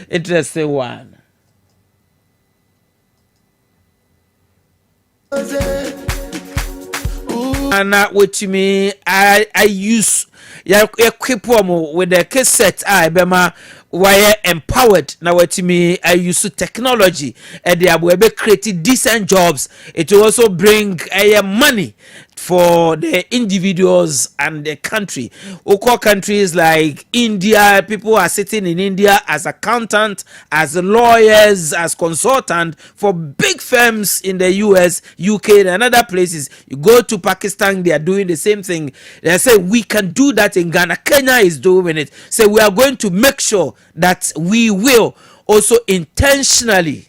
interesting one. And with me, I use equip with the cassette. I bema wire empowered. Now with me, I use technology and they are creating decent jobs. It will also bring money for the individuals and the country. Oko countries like India, people are sitting in India as accountants, as lawyers, as consultants for big firms in the US, UK, and other places. You go to Pakistan, they are doing the same thing. They say we can do that in Ghana. Kenya is doing it. So we are going to make sure that we will also intentionally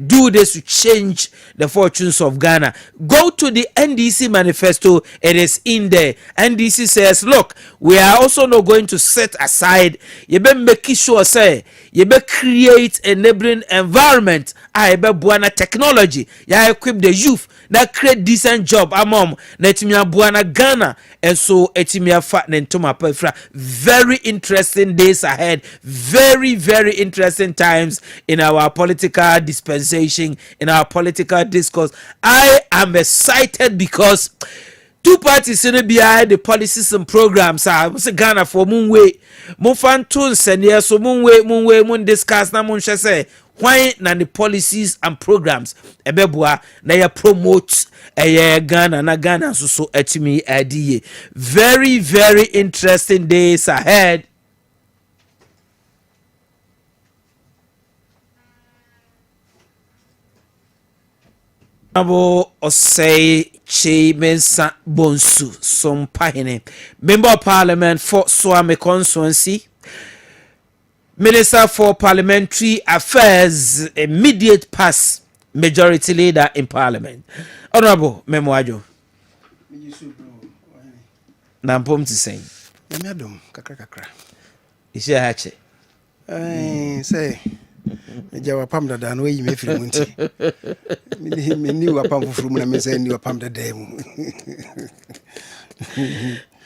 do this to change the fortunes of Ghana. Go to the NDC manifesto. It is in there. NDC says, look, we are also not going to set aside. You better make sure, say, you better create a enabling environment. I better buana technology. You equip the youth. That create decent job. Amom. Netimia buana Ghana. And so, etimia fat nentoma pefra. Very interesting days ahead. Very, very interesting times in our political dispensation, in our political discourse. I am excited because two parties in the policies and programs are Ghana for moonway. Mufantun senior so moonway discuss na mun say why na the policies and programs ebeboa na ya promote Ghana na Ghana so etimi adiye. Very, very interesting days ahead. Abo Osei Chi Mensa Bonsu Sompahine, Member of Parliament for Swami Constituency, Minister for Parliamentary Affairs, immediate past majority leader in Parliament. Honorable Memoajo. Nampom to say. Yamiadum kakra. Isi hache. Say. Meja wapam dada no yi me firi munti. Me ni wapam fufuru mu na me say ni wapam dada mu.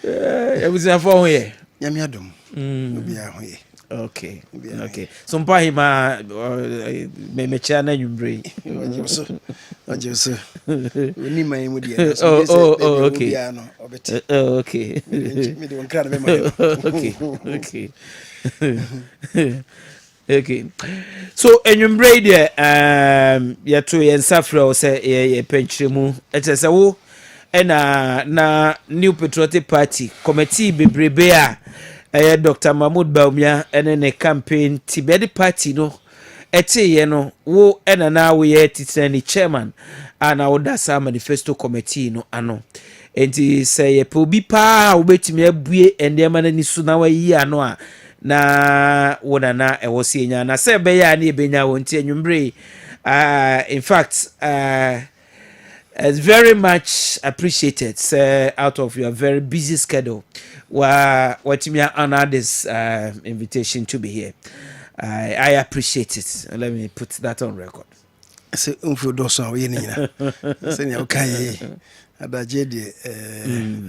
Ebusi afọ ho ye. Yamiadum. Obi a ho ye. Okay. Okay. So mpa hima me cha na nwumbre. Ojeso. Oni mai mu dia. Oh, okay. Okay. Me de wonkra na me Okay. Okay. So enwumbre de ya to yen safra o se ye penchiremu etese wo na New Patriotic Party committee bebrebe a Dr. Mahmoud Baumia ene ne campaign Tibedi party no ye no wo na wo ye titani chairman ana wo da sa manifesto committee no ano enti say ye pe obi pa obetimi abue endema na nisu na wa yi ano a na wona na ewosi enya na se be ya na ebenya wonti enwumbre. In fact it's very much appreciated out of your very busy schedule what me honor this invitation to be here. I appreciate it. Let me put that on record. Se unfu doso we ni na se ni okay adaje de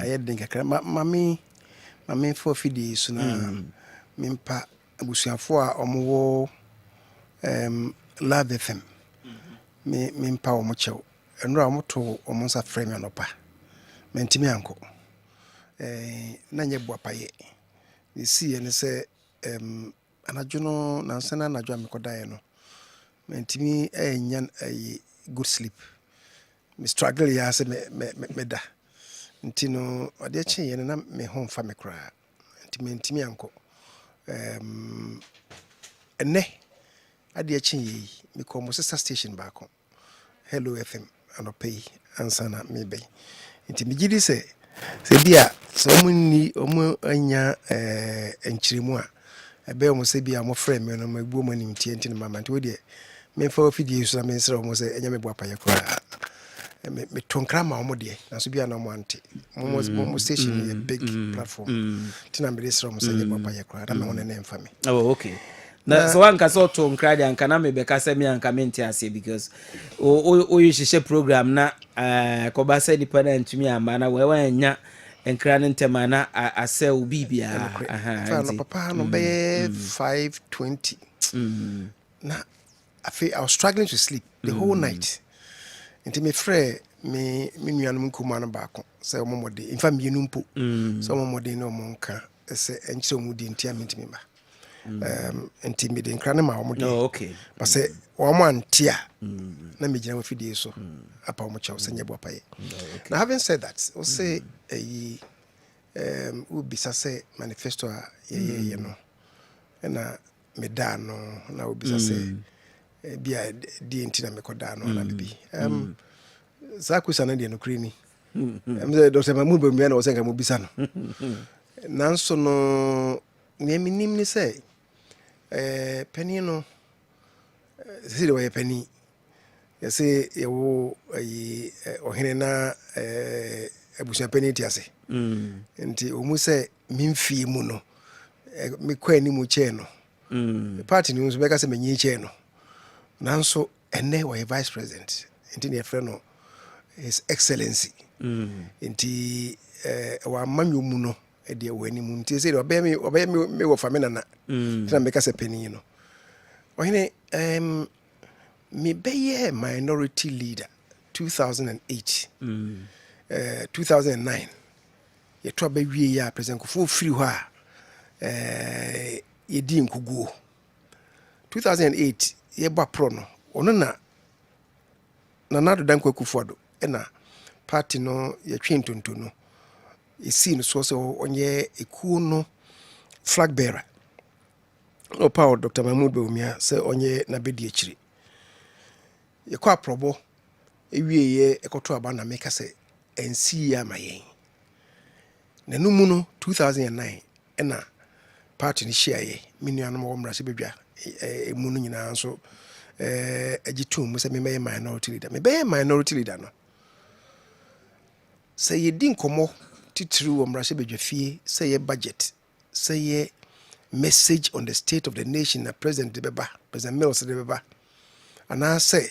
ayedin kakra mami for fidi so na mimpa abusuafo a omowo Love FM mimpa omo chew enro amoto omo sa frame anopa mentimi anko na nye boapaye ni si ene se anadwo no na nsana anadwo amekodae no mentimi enyan good sleep me struggle ya se me da ntino ade chi ye na me ho mfa me kra mentimi anko ene ade chi ye me ko mo sister station back on Hello FM anopay ansana me be ntimi gidi se bia so munni omo anya enchiremu a ebe omo se bia mo frame me no mabu omo nim tie ntini mama nti wode me fa ofidie so na me nsere omo se enya me bo apaye kora me tonkra ma omo de na so bia na omo ante mo station a big platform tina me nsere omo se enya bo apaye kora na me wona na emfa me. Oh, okay. Na so anka so tonkra de anka na me be ka se me anka me ntia ase because o you shishe program na ko ba se dependent me amba na we nya nkra ne ntɛma na asɛ wo bibia aha no papa no be 5:20 na I was struggling to sleep the whole night. Nti me frɛ me nuanom nkuma no baako sɛ ɔmɔmɔde infa mienu mpo sɛ ɔmɔmɔde na ɔmɔnka sɛ ɛnkyerɛ mu di ntia mentimi ba nti me de nkra ne ma ɔmɔde ba sɛ ɔmɔ antia na me gyina wafidie so apa ɔmɔ kyɛw sɛ nyɛ bɔ paye. Now having said that we say we bisa sɛ manifesto a ye no na me da no na we bisa sɛ bia di ntina me koda no na bibi za kusa de no kreni say Dr. Mahmoud Bawumia na wo senka mo bisa no nanso no me minim ni say pani no say de wo pani ya say ye wo ohene na abusia pani ti ase nti o mu say mimfie mu no me kwani mu che no party ni so beka say menyi che no nanso ene wo vice president nti ne frɛ no His Excellency nti wa manyo mu no e de wani mu nti say obey me wo famina na na make say penny no ohene me be minority leader 2008 2009 ye to ba wie ya president Kofo free ho a ye di nkuguo 2008 ye ba pro no ono na Nana Dankwa Kufuado ena party no ye twintonto no esi no so onye ekuo no flag bearer no power Dr. Mahmoud Bawumia se onye na bedi akire ye kwa probo ewie ye ekoto aba na meka se ensi ya mayen na numu no 2009 ena party ni share ye minuanom wo mra se bedwa emu no nyina nso agitum mu se me minority leader me be minority leader no say ye din komo titiri wo mra se bedwa fie say ye budget say ye message on the state of the nation na president de beba president Mills de beba and I say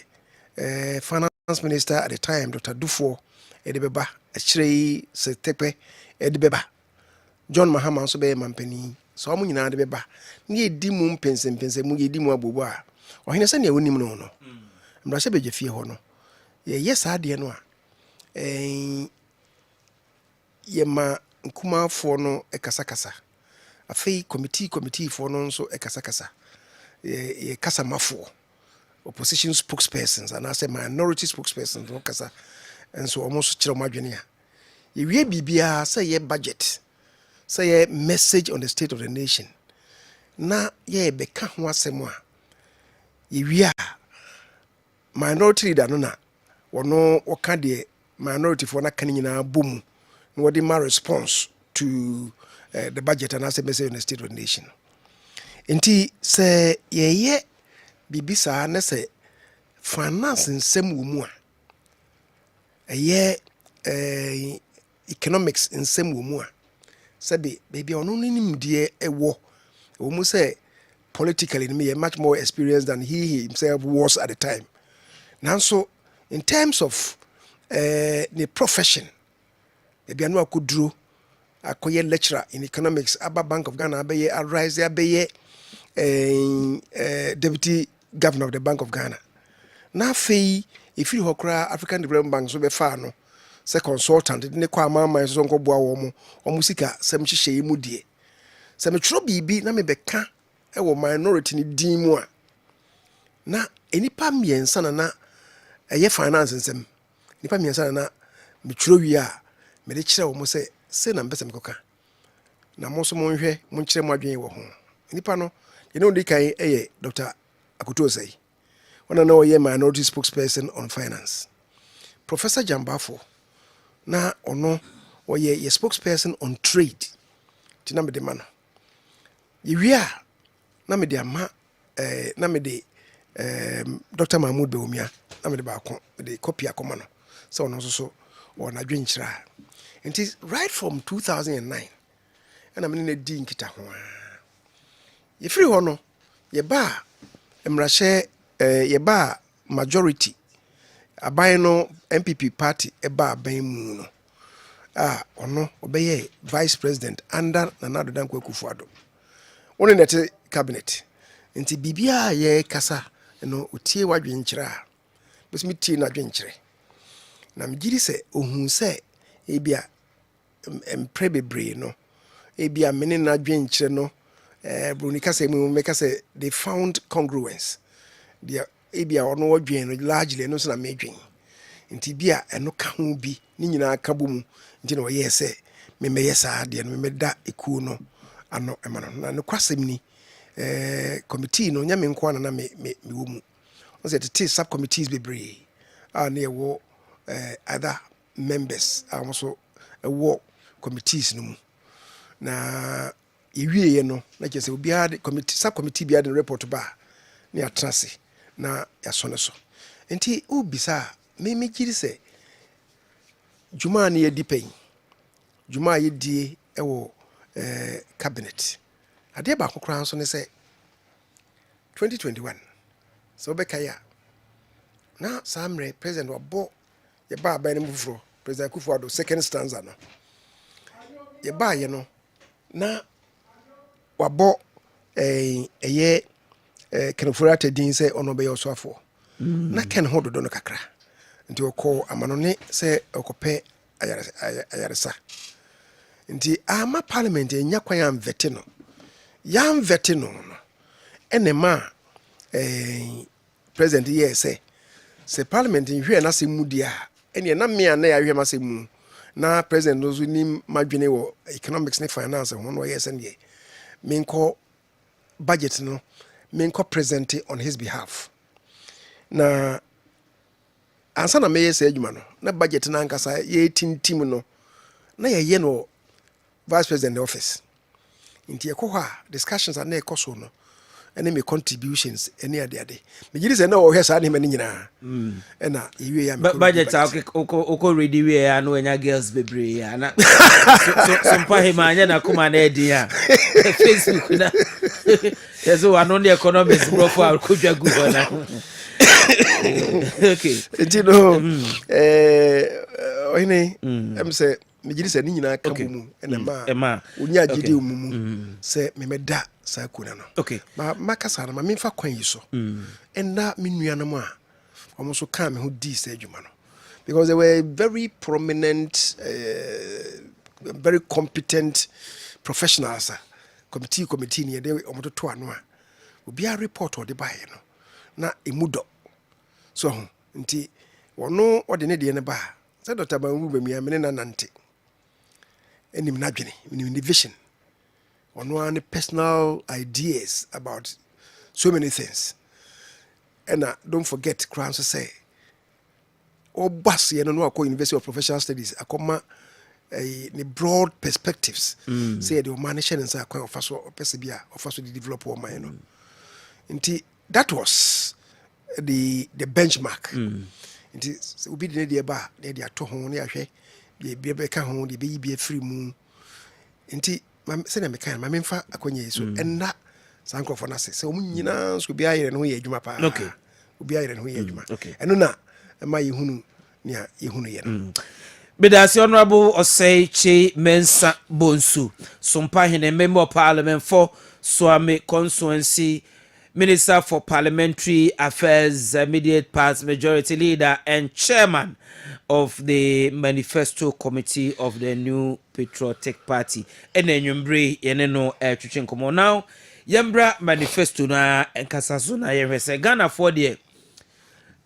finance minister at the time Dr. Dufo de beba achire se tepe de beba John Mahama so be mampani so amu nyina de beba ne di mu mpense mu ye di mu abobo a ohene se ne wonim no no mra se bedwa fie ho no ye yes ade no a ye ma nkumafo no ekasakasa afei committee for no nso ekasakasa ye kasa mafo opposition spokespersons and I say minority spokespersons no kasa enso almost kire madwene a ye wie bibia say ye budget say ye message on the state of the nation na ye beka ho asem a ye wie a minority leader no na wono woka de minority for na kan nyina bom no what my response to the budget and as a message on the state of the nation. Inti say ye bibisa na say finance nsem wo mu a ye economics nsem wo mu a sabe baby ono nim de ewo wo mu say politically me much more experienced than he himself was at the time. Now so in terms of the profession baby anu akuduro akoye lecturer in economics Aba Bank of Ghana abeye arise abeye deputy governor of the Bank of Ghana na fei if you hokra African Development Bank so be fa no se consultant ne kwa mama so nko boa wo mo sika sem hihye mu die se me tro bibi na me beka e wo minority ni din mu a na enipa miensa na eye finance nsem enipa miensa na me tro wi a me de kire wo mo se na mbese mkoka na mo so monhwe monkyere mo adwen wo ho nipa no ye no ndikan eye Dr. Akuto say wana na oye minority spokesperson on finance Professor Jambafo na ono oye ye spokesperson on trade tina me de mano ye wia na me de ama na me de Dr. Mahmoud Bawumia na me de ba ko de copy akoma no so ono so wona adwen kyira. It is right from 2009 and I'm in a din kita ho ye free ho no ye ba emrahye ye ba majority aban no MPP party e ba aban mu no ono obeye vice president under Nana Addo Dankwa Akufo-Addo one net cabinet nti bibia ye kasa no otie wadwenkyere a bes metie na dwenkyere na mgiri se ohun se ebia empre bebre no ebia mene na dwenkyere no bruni kasa mu me kasa they found congruence dia ebia ono wadwen no largely no so na medwen nti bia eno ka ho bi ni nyina ka bomu nti no ye se me meye saa de no me da ekuo no ano emano na no kwasem ni committee no nyame nko na me wo mu on say the sub committees bebre na ye wo other members also wo committees no mu na ewie ye no na kese obi a committee sub committee bi a the report ba na atrase na yasone so nti ubisa me giri se juma na ye dipen juma ye die ewo cabinet ade ba kokran so ne se 2021 so beka ya na samre president wabo ye ba ba ne mufuro president Akufo-Addo second stanza no ye ba ye no na wabo eye kenfurata din se ono be yosofo na ken hododo no kakra nti okọ amano ne se okope ayaresa nti ama parliament enya kwan ya mvete no enema president yes se parliament nhwe na se mudia ene na me na ya hwe ma se mu na president no zo ni madwene wo economics ne finance ho no yes ne menko budget no menko present on his behalf na ansa na meye se adwuma no na budget na ankasa ye tintim no na ye no vice president office nti ekoha discussions and ekoso no ene me contributions ene ade me giri se na wo hwesa ne mani nyina ena yewe ya me budget oko ready we ya no enya girls bebre ya na so mpa hema anya na kuma na edi ya Facebook na yeso ano the economics bro for kodwa gu na okay nti no ohene em se mejiri se ni nyina ka mu enema onya gidi umumu se memeda sa kuna no okay makasa na ma memfa kwan yi so enda menuanam a omoso ka me ho di se adwuma no because they were very prominent very competent professionals committee ni de omoto ano a obi a report o de bae no na emudo so nti wono ode ne de ne ba se Dr. Banwu bamia me na nante enim na dwene enim the vision ono an personal ideas about so many things and don't forget crowns to say or bus you know akọ University of Professional Studies akoma the broad perspectives say the management and say akọ ofaso opesebia ofaso the develop o man no nti that was the benchmark nti obi de ne ba de ato ho ne ahwe be be ka ho de be bi free mu nti se na me kan ma memfa akonye so enna sankrofo na se omu nyina so bi ayere no ye adwuma pa okay obi ayere no ye adwuma eno na ma yehunu ne yehunu ye no Bedasi Honorable Osei Mensa Bonsu, Sumpa Hene Member of Parliament for Swami Constituency, Minister for Parliamentary Affairs, Immediate Past Majority Leader and Chairman of the Manifesto Committee of the New Patriotic Party. And then Yumbre Yeneno Chuchen Komo now. Yambra Manifesto na Enkasasu na Yemese Ghana for the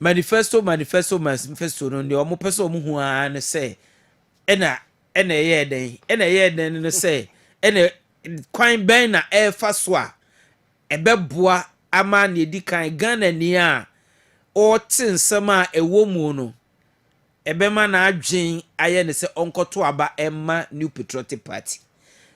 manifesto no ndi omo pese omo hu an se ena ye den no se ena kwan ben na e fa so a ebeboa ama na edi kan Ghana ni a o tin nsema ewo mu no ebema na adwen aye ne se onkoto aba emma New Patriotic Party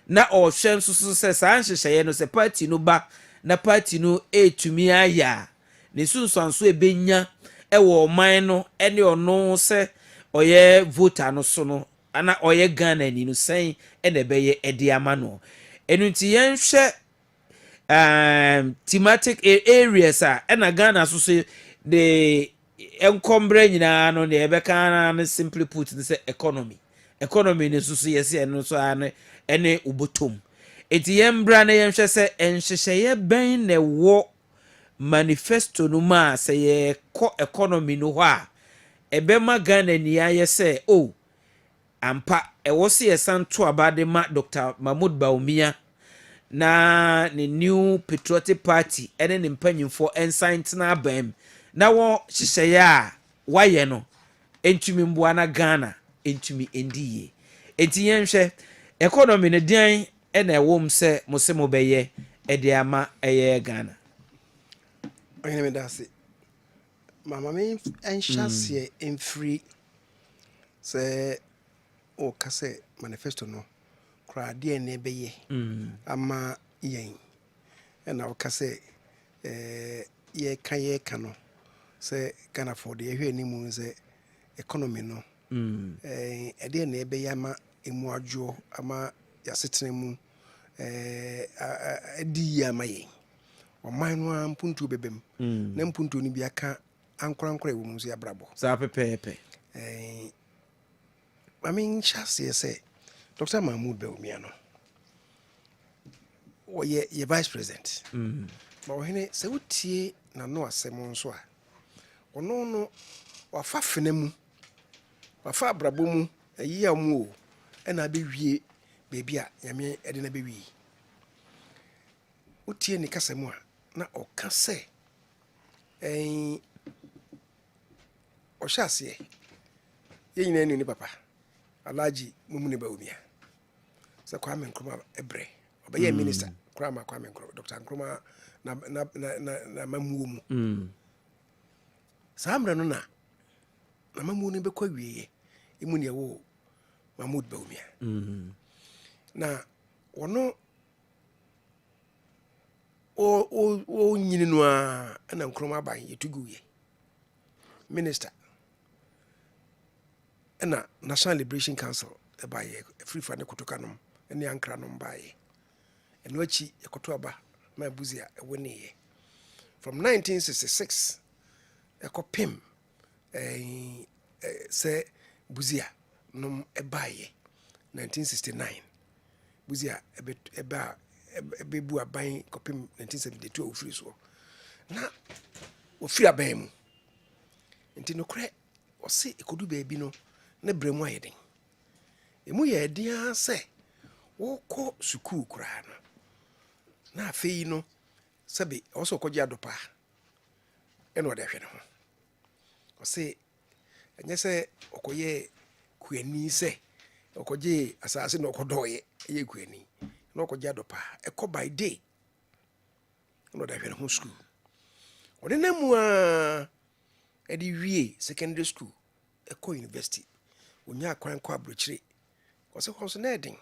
na o hwem so se san hyehyeye no se party no ba na party no etumi aya ne sunsanso ebenya ewo man no ene ono se oye voter no so no ana oye Ghana ni no sen ene beye ediama no enunti yenhwe thematic areas ena Ghana so the enkombre nyina no ne ebeka na simply put the economy economy ne so yes eno so ene ubotom enti yembra na yemhwe se enhyehyeye ben na wo manifesto no ma se ye ko economy no ho a ebema Ghana ni aye se oh ampa ewo se yesanto abade ma Dr. Mahmoud Baumia na ne new patriotic party ene ne mpanyimfo ensign tena abam na wo hyehyeye a waye no entumi mboa na Ghana entumi endiye enti yenhwe economy ne dian ena ewom se mosemo beye ede ama eye Ghana Ohene me dase mama me enhyase emfiri se o kase manifesto no kra de ne beye ama yen na o kase ye ka no se Ghana for the ehwe ni mu se economy no ede na beye ama emu adwo ama yasetene mu edi ya maye oman no ampuntu bebem na mpuntu ni bia ka ankora ewo mu so ya brabo sa pepepe I mean chase say Dr. Mahmoud Baumia no o ye vice president ba Ohene se wotie na no asem nso a ono no wafa fena mu wafa brabo mu ayi amu o na be wie bebi a nyame ede na be wie wotie ni kasemu a na o ka se o hyase ye nyina ni papa Alhaji Mumuni Baumia se Kwame Nkrumah ebre obaye minister Kwame Nkrumah Dr. Nkrumah na mamuo mu samra no na mamuo ni bekwa wieye imu ne wo Mahmoud Baumia na wono o nyini no a na Nkrumah ban yetuguye minister na National Liberation Council baye free for ne kutoka nom ne ankra nom baye eno achi ekoto aba ma buzia ewoniye from 1966 ekopim se buzia nom ebaye 1969 buzia ebebu aban kopim 1972 ofiri so na ofiri aban mu nti no kre osi ekodu baabi no ne bremu ayeden emu ye dia se woko sukuu kura no na afei no sabe oso koji adopa eno ode hwe no osi enye se okoye kuani se okoje asase no okodoye ye kuani no okoje adopa eko by day eno ode hwe no school ode namu a edi wie secondary school eko university onya kwan kwa abrochire kose na edin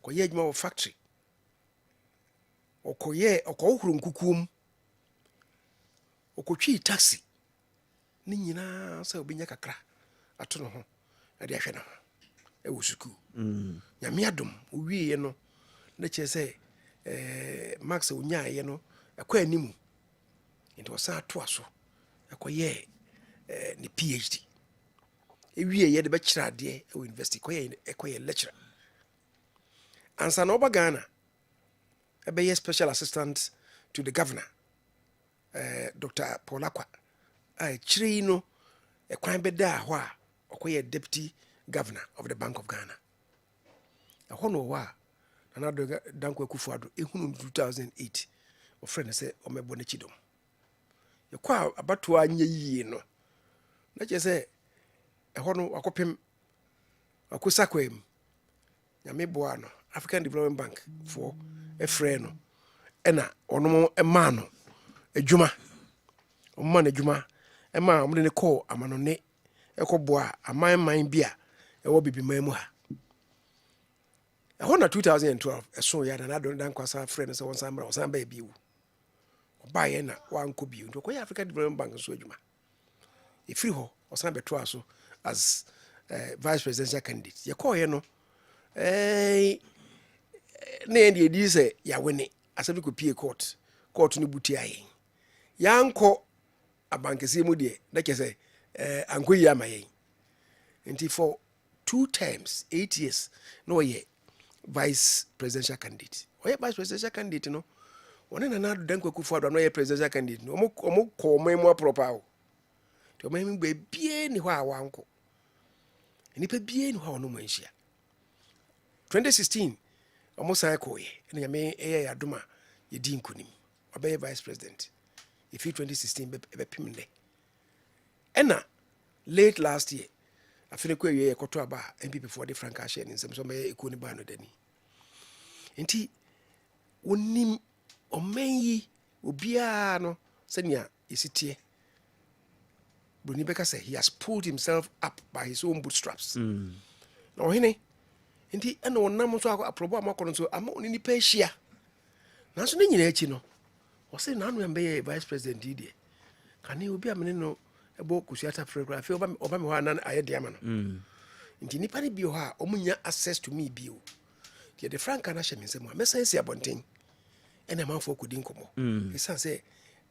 koye adwuma wo factory okohuru nkukum okotwi taxi ni nyina sa obinya kakra ato no ho ade ahwe no e wo suku nyame adom owie no na che se max onya ye no ekwa animu nti osa ato aso ekoye ni PhD ewie ye de be kira ade e university ekoye lecturer ansa na oba Ghana ebe special assistant to the governor Dr. Paul Akwa chiri no ekwan beda ho a okoye deputy governor of the Bank of Ghana ahono wa na Danko Akufo-Addo ehunu 2008 o friend say o mebo na chidom yekwa abato anya yie no na che say ehono akopem akosakwem nyame boa no African Development Bank for efre no ena onom ema no adwuma omma na adwuma ema omde ne call amanone ekoboa aman bia ewo bibiman mu ha ehona 2012 eso ya na dan kwasa frɛ no sɛ won samra won samba biwu oba ye na wanko biwu ndo koya African Development Bank so adwuma efiri ho osan beto aso as vice presidential candidate ye call ye no na ye di sɛ ya wene asabi ko pie court no buti aye yanko abankese mu de na ke sɛ anko yi amaye nti for 2 terms 8 years no ye vice presidential candidate oye vice presidential candidate no one na na dan kwakufu ado no ye presidential candidate no omo ko mu proper o to omo gbe bie ni ho a wanko nipa bie ni ho no manhia 2016 omo sai ko ye na nyame eye adoma ye di nkunim obey vice president if 2016 be pimle ena late last year afine ko ye koto aba MPP for the frank share ni nsem so me ekoni ba no dani nti wonim omanyi obia no senia isitie Bruni Becker said he has pulled himself up by his own bootstraps. Na ohene nti ena wonam so aprobo amakono so ama oni nipa hia na so ne nyina achi no o say na anu embe vice president die kan e obi amene no ebo kusuata photography oba me ho anan ayede ama no nti nipa ne bi ho a omunya access to me bio tie de franka na hye me nsem a mesa si abonten ena manfo kodi nkomo isa say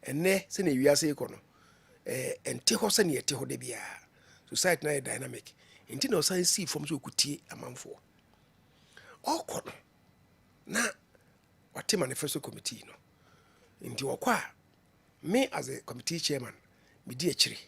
enne se na wiase ikono ente ho se na ete ho de bia society na dynamic nti na osan see from so okutie amanfo okono na wate manifesto committee no nti wokwa me as a committee chairman me di akire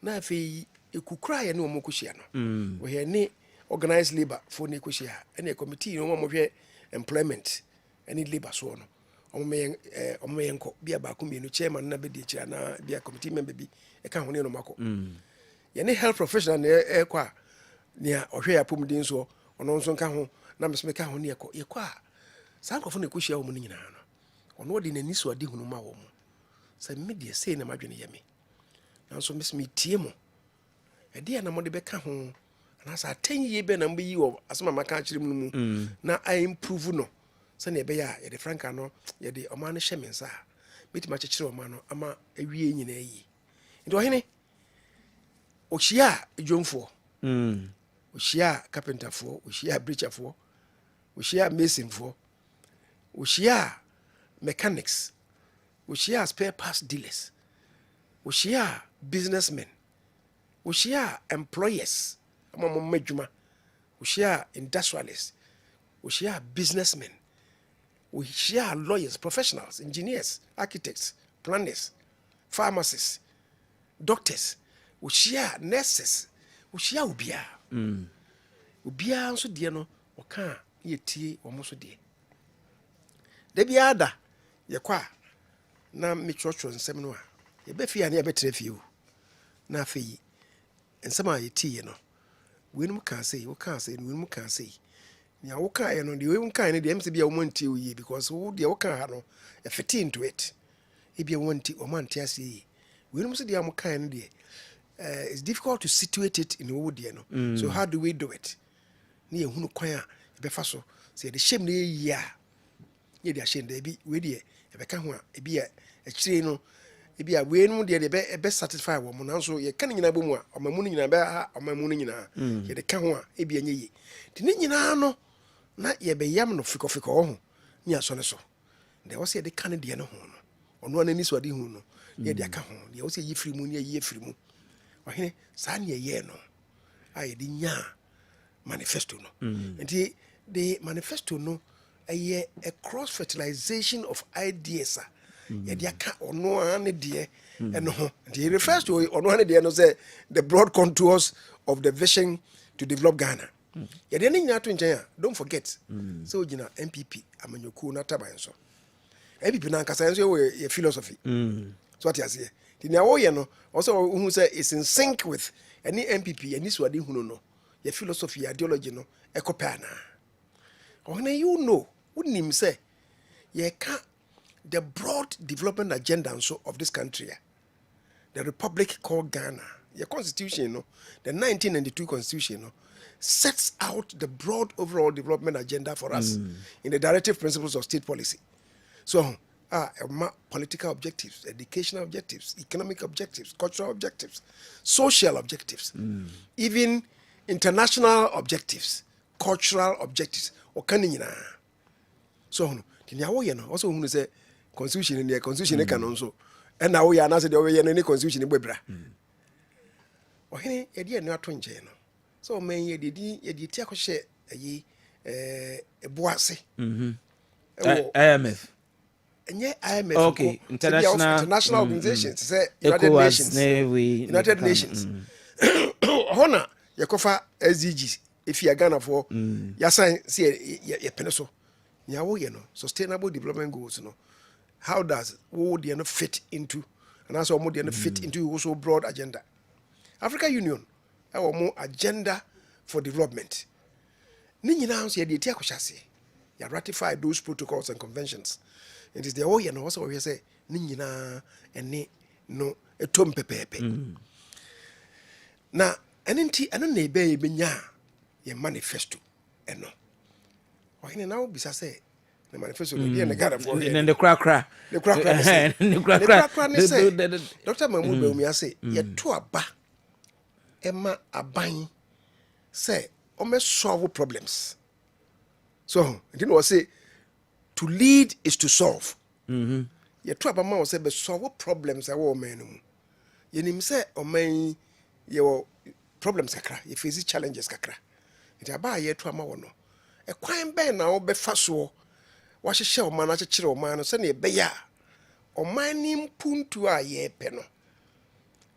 na afi ekukura ye ne omokuhia no we he ne organized labor for ne kuhia ene committee no mo hwe employment any labor so no omo yenko bia ba ko mienu chairman na be di akire na bia committee member bi e ka ho ne no mako ye ne health professional ne kwa ne ohwe ya pomdin so ono nso ka ho na mesme ka ho ne ye kwa sankofo ne kuhia wo mu nyina no ono de nani so ade hunu ma wo mu sa media sei na madwene yeme nanso mesme tie mo ade na mo de beka ho na sa 10 ye be na mbe yi wo asema maka akire mu na I improve no sa na ebe ya ye de franka no ye de oma no hye mensa metima chekire oma no ama awie nyina yi ndo hene ochia edwomfo ochia carpenterfo ochia breacherfo ochia masonfo ochia mechanics, we share spare parts dealers, we share businessmen, we share employers, we share industrialists, we share businessmen, we share lawyers, professionals, engineers, architects, planners, pharmacists, doctors, we share nurses, we share ubia. Ubia nso die no oka yetie omoso die. De biada yekwa na mechocho nsem no a yebe fia na yebe trefie o na afei nsem a yetie no wenum ka sei wo ka sei wenum ka sei nya wo ka ye no de wenum ka ne de emse bia wo montie o yi because wo de wo ka ha no e fit into it e bia wo montie o mantie ase yi wenum se de am ka ne de it's difficult to situate it in wo de no so how do we do it ni ehunu kwan a yebe fa so se de shem na yi a ye de ashende bi we de ebeka ho a ebi a akire no ebi a we no de be satisfy wo mo nanso ye kan nyina bomu a omamu nyina be ha omamu nyina ye de ka ho a ebi anya yi ti ni nyina no na ye be yam no fikofiko ho ni aso ne so de wo se ye de kan de no ho no ono na ni so de hu no ye de aka ho ye wo se yi firi mu ni ye firi mu wahene sa ne ye no a ye de nya manifesto no nti the manifesto no a cross fertilization of ideas yediaka ono ane de eno ho he refers to ono ane de no say the broad contours of the vision to develop Ghana yede ne nyina to nchen a don't forget so gina MPP amanyoku na taban so MPP na nkasa enso ye philosophy so what you say the na wo ye no also who say is in sync with any MPP any so ade hunu no ye philosophy ideology no ekopana ohne you know unim say ye ka the broad development agenda so of this country the republic called Ghana your constitution no the 1992 constitution no sets out the broad overall development agenda for us in the directive principles of state policy so political objectives, educational objectives, economic objectives, cultural objectives, social objectives, even international objectives, cultural objectives okanina so tinya wo ye no also hunu say constitution ne constitution kan nso and na wo ya na say de wo ye no ne constitution gbebra ohene ye de enu ato nje no so man ye di tia ko hye ayi eboase IMF. enye IMF nko Okay, international organizations say United Nations. United Nations. Hona yakofa SDGs if you Ghana for ya sign see ye pene so. Nya wo ye no sustainable development goals no. How does would you fit into and also more than fit into also broad agenda. African Union our more agenda for development. Ni nyina nso ye de tia kwhyase. Ya ratify those protocols and conventions. It is the way and also we say ni nyina ene no etom pepepe. Na enenti eno na ebe benya ye manifesto eno. Ohene na obisa say the manifesto dey na Ghana for here. The crack. The crack say. The crack say. Dr. Mahmoud Bawumia say ye to aba ema aban say o me solve problems. So, you know what say to lead is to solve. Ye to aba man say be solve problems a wo man mu. Ye nim say o man ye problems kakra, ye face challenges kakra. It aba ye to ama wo no. E kwan ben na wo be fa so wa hyehye o man na kyekere o man no se na e be ya o man ni mpuntu a ye pe no.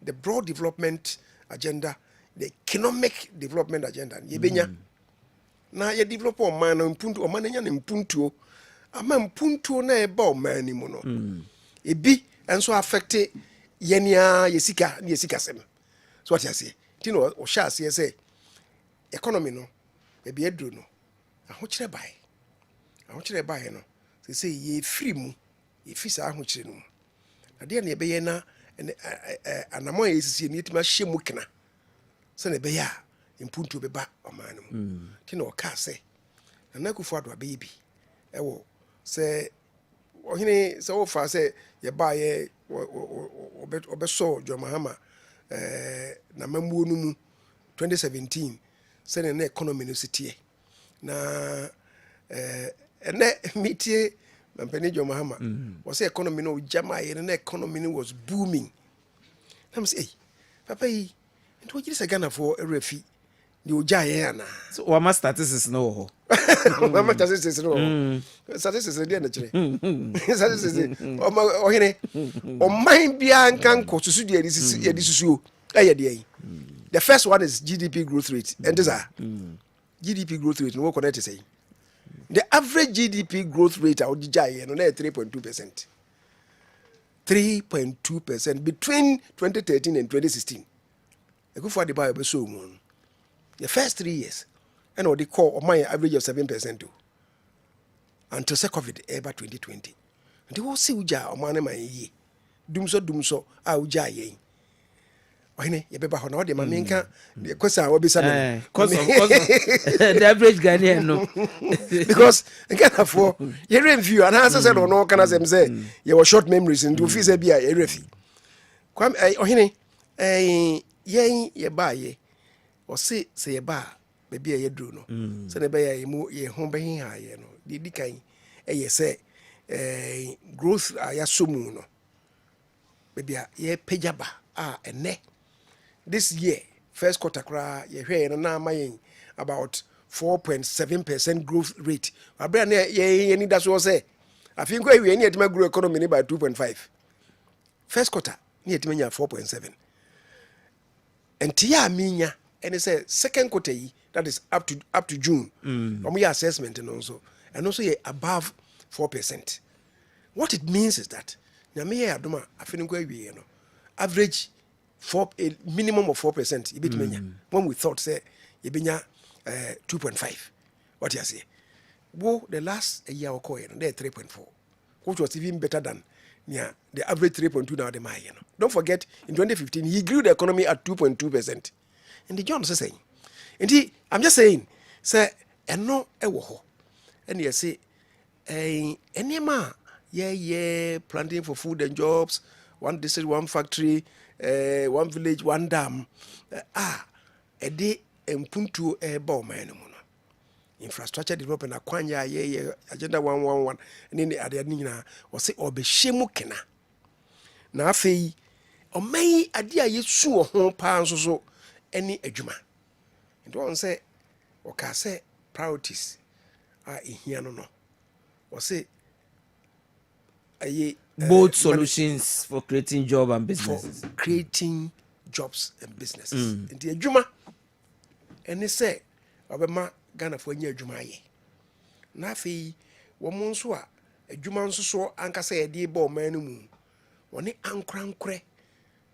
The broad development agenda, the economic development agenda ye benya. Na ye develop o man no mpuntu o man nya ne mpuntu ama mpuntu na e ba o man ni mu no. Ebi enso affect yenia yesika ne yesika sem. So what you say? Tino o sha say economy no e be edru no. Ahokyere bae no. Say ye free mu. Ye fi sa ahokyere no. Na de na e be ye na anamo yesisi ni etima hye mu kena. Se na be ya impuntu be ba o man mu. Tino o ka say na Akufo Addo abe bi ewo say ohene say wo fa say ye ba ye obeso John Mahama na mamuo no mu 2017 say na economy no sitie na ene mitie Mampani John Mahama was say economy no jama ye na economy no was booming. I'm say papa yi nto giri say Ghana for refi ni oja ye ana So what must statistics no? mama statistics no statistics dey na kire statistics ohene o man bia nkan ko susu de susu ye de the first one is GDP growth rate and this are GDP growth rate no connect say the average GDP growth rate out jai no na 3.2%. 3.2% between 2013 and 2016. Akufo Addo be so mu the first 3 years and what they call my average of 7% too. Until COVID ever 2020. And they will see uja o man man yi. Dumso a uja ye. Ohene ye beba ho na o de ma menka the question we be say Cause the average Ghanaian no. because again for you review and answer said no can as say you were short memories and do feel say bia you refi. Kwam ohene ye ba ye o say ye ba baby ye dru no so na be ye ho be hin ha ye no di kan ye say growth ya somu no baby ye pejaba ene this year first quarter kra ye hwe no na mayen about 4.7% growth rate abra na ye ni da so say afin ko ewie ni etima grow economy ni by 2.5 first quarter ni etima nya 4.7 entia minya and say second quarter yi that is up to June your assessment and also ye above 4%. What it means is that nyame ye adoma afin ko ewie no average a minimum of 4% ibit when we thought say ibenya 2.5 what you say wo the last a year or coin they 3.4 which was even better than the average 3.2 now the my don't forget in 2015 he grew the economy at 2.2% and the John saying and I'm just saying say eno ewo ho and you say enema yeah planting for food and jobs, one district, one factory, one village, one dam. A day empuntu eba man infrastructure development akwanya ye agenda 111 and the ade nyina o se obehemu kena na afei o mai ade a yesu ho pa nso so eni adwuma And one say, okay, say priorities are in here no. Or say, both solutions for creating job and for businesses. creating jobs and businesses. And the Juma, and they say, Obama Ghana for near Juma ye. Nafi, woman so a Juma so anka say a dear ball man. One ankran kre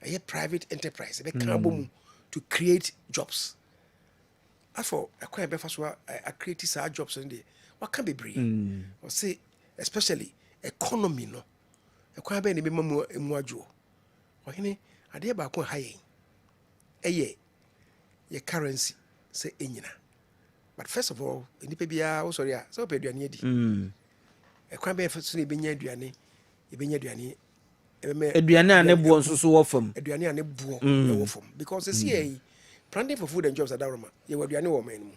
a private enterprise be can to create jobs. As for a quite before a create jobs in there, what can be brave or say especially economy no a quite be more muajo or any idea about high a ye currency say enina. But first of all, in the PBA also yeah so pay duani a quite be for sunny benya duani aduane a ne bo nso so wo fam aduane a ne bo wo fam because the CA planning for food and jobs at Darama you were aduane wo man mu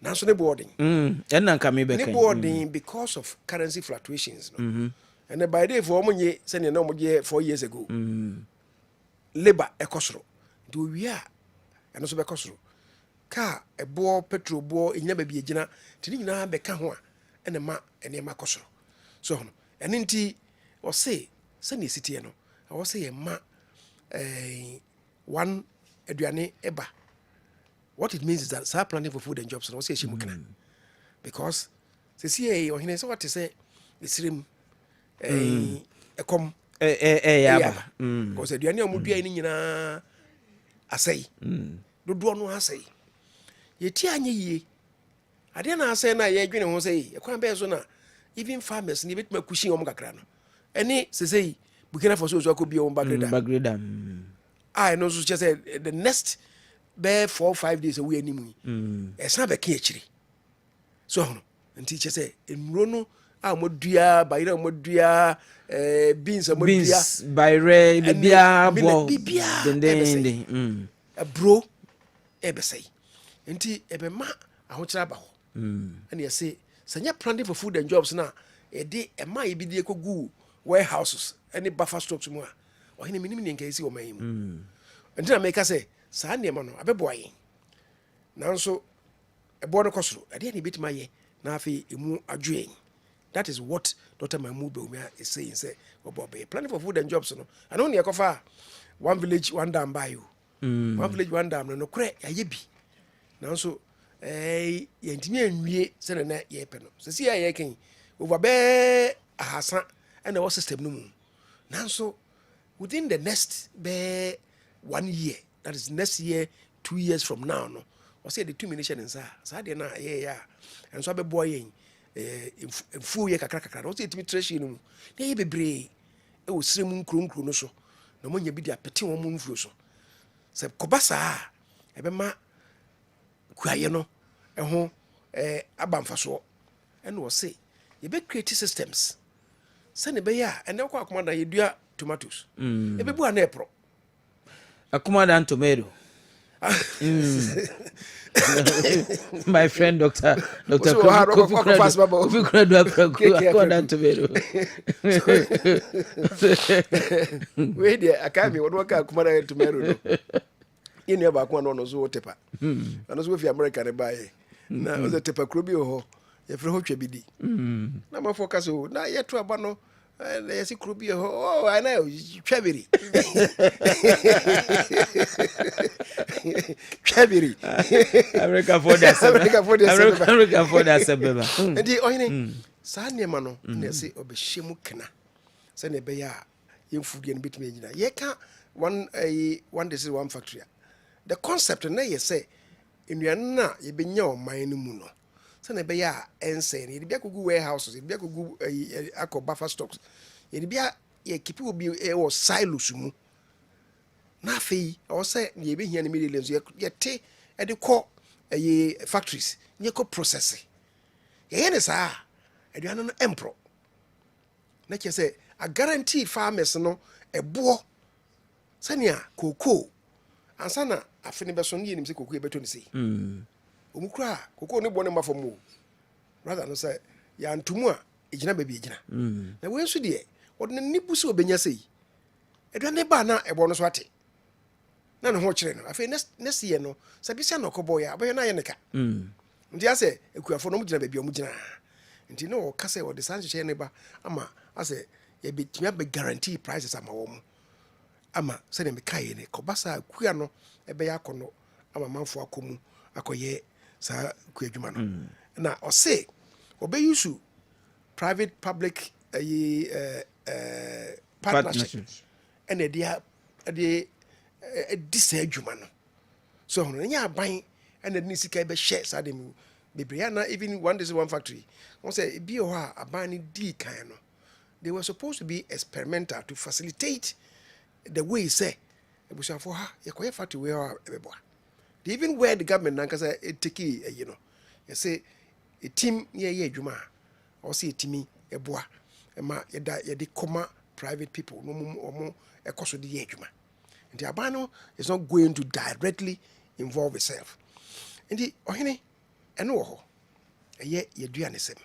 nanso ne boarding and nka me be ne kan boarding because of currency fluctuations no and then by day for omonye say ne no mo 4 years ago labor ekosoro do we are and so be kosoro car e bo petrol bo enyina ba bi egina tini nyina be ka ho a ene ma kosoro so no ene nti o say sani city no I was say ma one aduane eba. What it means is that start planning for food and jobs no say shimukina because say see Ohene so what to say isirim ekom yaba because aduane amudua ni nyina asai dodo no asai yeti anye yie ade na asai na ye dwene ho say ekwan be so na even farmers ni betima kushin om kakra no ene say Burkina Faso so could be on Bagreda. I know so just the next bare 4 or 5 days away anymore. It's not a kitchen. So, and teacher say, in Rono, I'm a dear, by the Modia, beans, by Ray, Bibia, a bro, ever say. And tea, ever ma, I want to and you say, Sanya planning for food and jobs now. A day, a my be the go warehouses. Any buffer stocks more or any minimum in case you may. Until I make us say, Sandy Mano, a boy. Now so a border cost, I didn't bit my ye, Nafi, imu adjuing. That is what Dr. Mahmoud is saying. Say, oh, Bobby, planning for food and jobs. No, and only a cover one village, one dam by you. One village, one dam, no crack, a yibi. Now so, yentimi and we send a net ye penal. So see, I can over bear a Hassan and our system no moon. Now, so within the next 1 year, that is next year, 2 years from now, no, I say the 2 minutes in Saturday na yeah, and so I be boy in full year kakra. I say to me treasure no, they be brave. It was slim krum no so. No one you be the petit woman flu so. Say kobasa, ebe ma kwaye no, ho abamfa so, and was say you be create systems. Send be ya and now commander you do tomatoes. Ebe bu an April. A commander tomato. My friend Dr. Wait there, I can't be what commander tomato. You never one on so tepa. And also if you American buy. Now was a tepa crubio. If you hope you be. Now my focus now yet to abano. And I see Krubia. Oh, I know, Chaviri. Chaviri. America for that. America for that. And the Ohene, Sanya Mano, and they say, Obeshimu Kena. Send a bear, young food and bit me. Yeka, one this is one factory. The concept, and they say, in your na, you be your mind muno. Send a bear and say, it'd be a good warehouses, it'd be a good buffer stocks. It'd be a keep will be a silos. Nafi, or say, ye be here in the millions, yet tea at the core factories, ye co processing. Yes, and you are an emperor. Let you say, I guarantee farmers no a boar. Sanya, cocoa, and sana, I finish person in him, say, cocoa, better to see. Umukra, cocoa no bonema for more. Rather than say, Yan Tumua, it's never be jina. Now, where should ye? What the Nipusu Benya say? A done a banner a bonus watty. na no ho kyerɛ no afei next year no sɛ bisa no kɔbɔ ya abɛyɛ na yɛ neka nti asɛ ekuafo no mo gyina baabi a mo gyina nti no ɔka sɛ ɔde saa nhyehyɛ ne ba ama asɛ yɛbɛtumi abɛ guarantee prices ama wɔ mo ama sɛdeɛ mekaeɛ ne kɔba saa kua no ɛbɛyɛ akɔ no ama manfo akɔ mu akɔyɛ saa kua adwuma no na ɔse ɔbɛyi private public partnership ɛna ɛde saa adwuma no so ɔno ɛnyɛ aban ɛna ɛde ne sika ɛbɛhyɛ saa de mu bebree na even one day one factory wɔn sɛ ebi wɔ hɔ a aban ne dii kan no they were supposed to be experimental to facilitate the way say ebusuafo ha yɛkɔyɛ factory wei hɔ a ɛbɛboa they even where the government nankasa take you know you say a team yɛ adwuma a ɔsɛ yɛtumi ɛboa ɛma yɛde kɔma private people no ɔmo ɛkɔ so de yɛ adwuma nti aban no is not going to directly involve itself nti ɔhene ɛno wɔ hɔ ɛyɛ yɛduane sɛm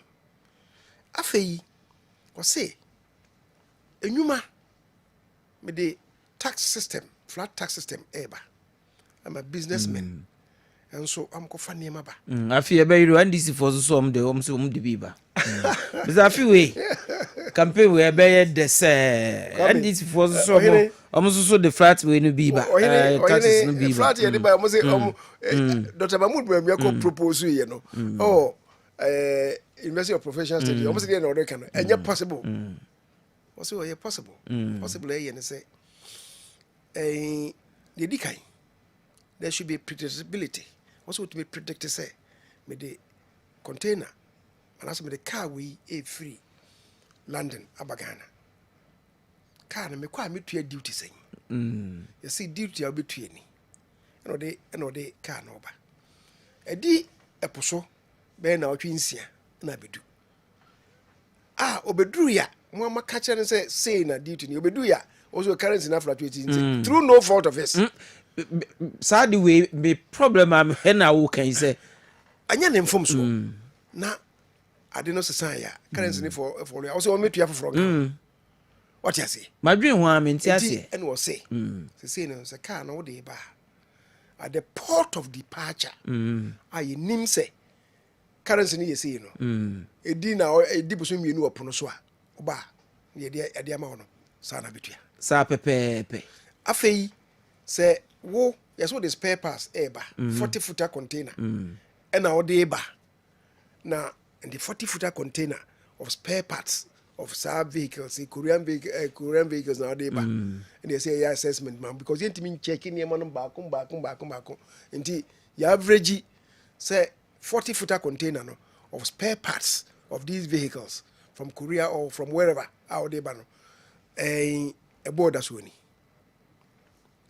afei ɔsɛ enwuma mede tax system flat tax system ɛɛba ama businessmen nso amkɔfa nneɛma ba afei ɛbɛyere ndc fo so ɔm de bi ba bisa afei wei campaign wei ɛbɛyɛ de sɛ ndc fo so ɔm so de flat wei no bi ba taxes no bi ba flat yɛ de ba ɔm sɛ Dr. Mahmoud Bawumia kɔ propose yɛ no University of Professional Studies ɔm sɛ deɛ na ɔde ka no ɛnyɛ possible ɔsɛ ɔyɛ possible ɛyɛ ne sɛ yɛdi kan there should be predictability also to be predicted say me the container and also me the car we free London abagana car na me kwa me tua duty say you see duty a betua ni eno de car no ba edi eposo be na otwe nsia na bedu obeduru ya mo amaka kire say na duty ni obedu ya also currency na fluctuate through no fault of his saa de wei me problem am he na wo kan sɛ anya ne mfom so na ade no sesan ya currency ni for ya also metua foforo ga what you say madwen ho am nti ase and was say say no say car no de ba at the port of departure ayi nim say currency ni yesi no edi na edi buso mienu opono so a oba ye de ama wono saa na betua saa pepepe afei say wo yes what the spare parts eba 40-footer container and now the eba now in the 40-footer container of spare parts of Saab vehicles, Korean vehicles now they eba and they say yeah assessment man because you ain't mean checking your man back until you average say 40-footer container no of spare parts of these vehicles from Korea or from wherever out there no a border swini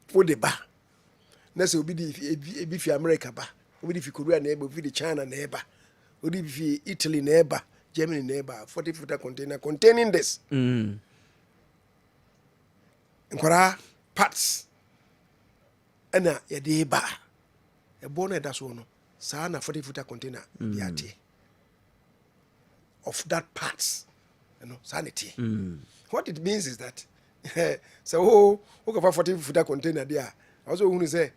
for the bar. Nese obi di fi America ba, obi di fi Korea na eba, obi di China na eba, obi di fi Italy na eba, Germany na eba, 40-footer container containing this. Nkwara parts ena ya de eba. Ebo na da so no, saa na 40-footer container bi ate. Of that parts, you know, sanity. What it means is that so who can 40-footer container there? Also who say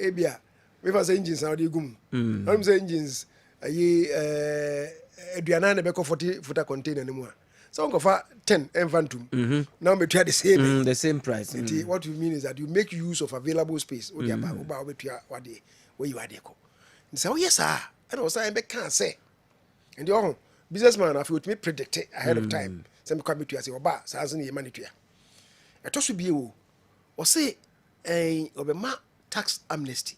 ebia we fa say engines na dey gum I'm say engines aduana na be 40-footer container no mu a so go for 10 envantum now me try the same price what you mean is that you make use of available space o dia ba o be tua wade where you ade ko so yes sir and also I be can say and the businessman have to predict it ahead of time say me kwa me tua say oba sa so ne yema ne tua eto so bie wo o say obema tax amnesty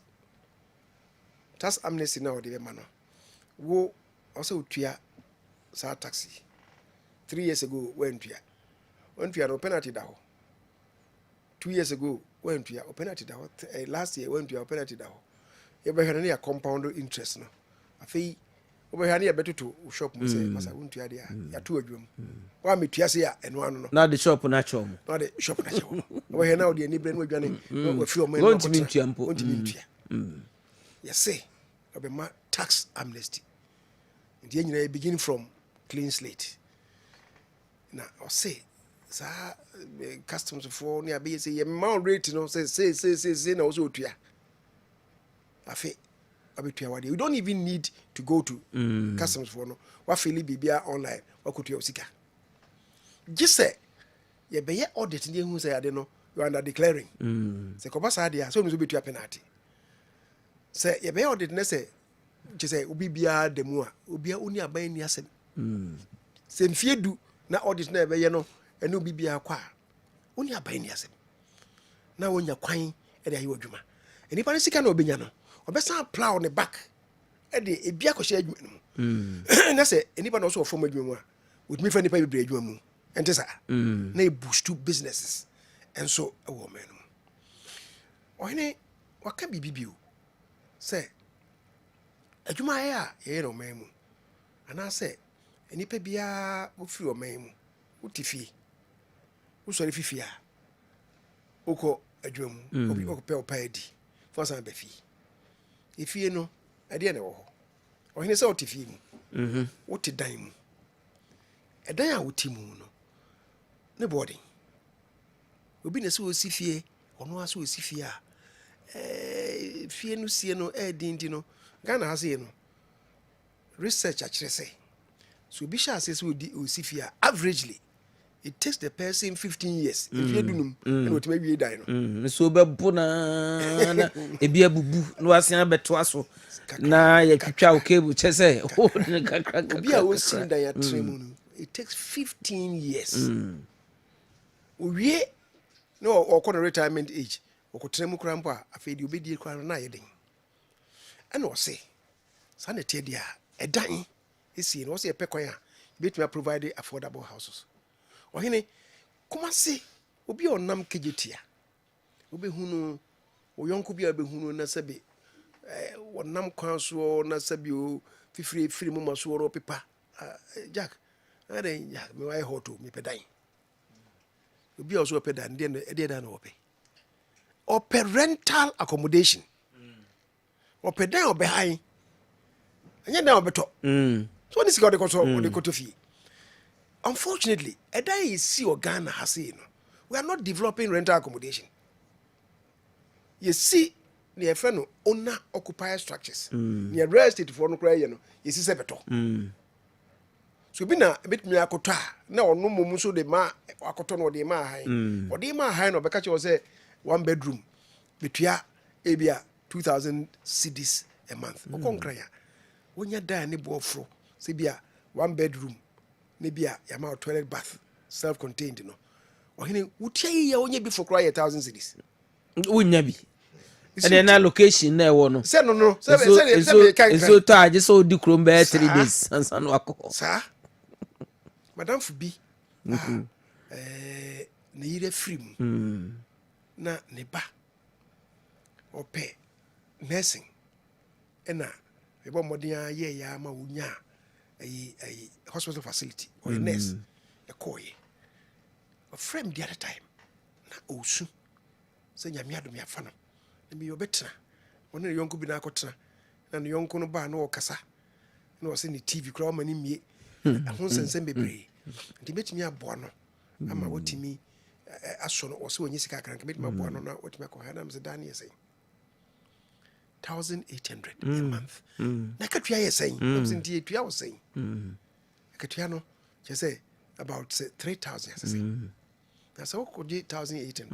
now the man wo also tua sa taxi 3 years ago when tua no penalty da ho 2 years ago when tua penalty da ho last year when tua penalty da ho e be hwere na ya compound interest no afei wo be hwere na ya betoto shop mo say masa won tua dia ya to adwum wa me tua se ya eno ano no na the shop na chom na the shop na chom wo hwere na wo de ni bre no adwane wo fi o mo won't mean tua mpo yes say obema tax amnesty and you know begin from clean slate now I say customs for near be say mount rate no say na also otua afi abetua wade you don't even need to go to customs for no wa feel bibia online wa kotua osika gise ye be ye audit ne hu say ade no you are under declaring say ko basa ade so no so betua penalty say ye be audit ne say je say obi bia demu a obi a oni aban ni asem say mfie du na audit na be ye no ene obi bia kwa oni aban ni asem na wonya kwan e de ayi adwuma enipa ne sika na obenya no obesa plow ne back e de ebia ko hye adwuma no na say enipa na so form adwuma mu a wotumi fa nipa bebre adwuma mu ente sa na e boost businesses enso e wo man no ohene waka bibibio say adwuma ya ye no man mu ana say enipa bia wo firi o man mu utifie wo sori fifia oko adwuma mu obi okopɛ opaadi fosa ba fi efie no ade na wo ho ohene say utifie mu wote dan mu edan a wote mu no ne boarding obi na se osifie ono aso osifie a fie no sie no dindi no Ghana has no research actually say so bi sha say osifie a averagely it takes the person 15 years if you dunum and what maybe you die no so be bu na ebi abubu no asen abeto aso na ya twitwa o cable che say obi a o sin da ya tremu no it takes 15 years owie no o ko retirement age o ko tremu kura mpo a afedi obedi kura na yeden and o say sanete dia edan esi no o say pekwan a betumi provide affordable houses ohene kuma se obi onam kejetia obehunu oyonko bia obehunu na sabe wonam kwan so na sabe o fifiri mu maso ro pepa jack ade jack me why hoto me pedan obi also pedan de na ope or parental accommodation or pedan obe hai anya na obeto so this got the koto fee. Unfortunately, a day is see or Ghana has seen. We are not developing rental accommodation. You see, near friend owner occupier structures. Near real estate for no cry, you see several. So be na a bit me akota. Now no muso de ma akoton or de ma high. Or de ma high no because you say 1 bedroom between abia 2,000 cedis a month. Okonkra ya. When you die ni bo fro, say bia 1 bedroom. Maybe a amount toilet bath self-contained no ohene wutia ye onye bi for cry 1,000 cities wonya bi and na location na e wo no say no say so to age so di krom be 3 days ansan wako sa madam fu bi ne yire free mu na ne ba ope nursing ena e bo modern ye ya ma wonya a hospital facility or a nurse a koye a friend the other time na osu say nyame adom ya fa no na me yobetra wona yonko bi na akotra na no yonko no ba na okasa na o se ni TV kura o mani mie ahon sensen bebre nti betimi aboa no ama wotimi aso no o se onyi sika kran betimi aboa no na wotimi akoha na mse daniel say 1,800 a month. Na katua ye saying, absentee tuya was saying. Katua no, just say about 3,000. I say. That's all could 1,800.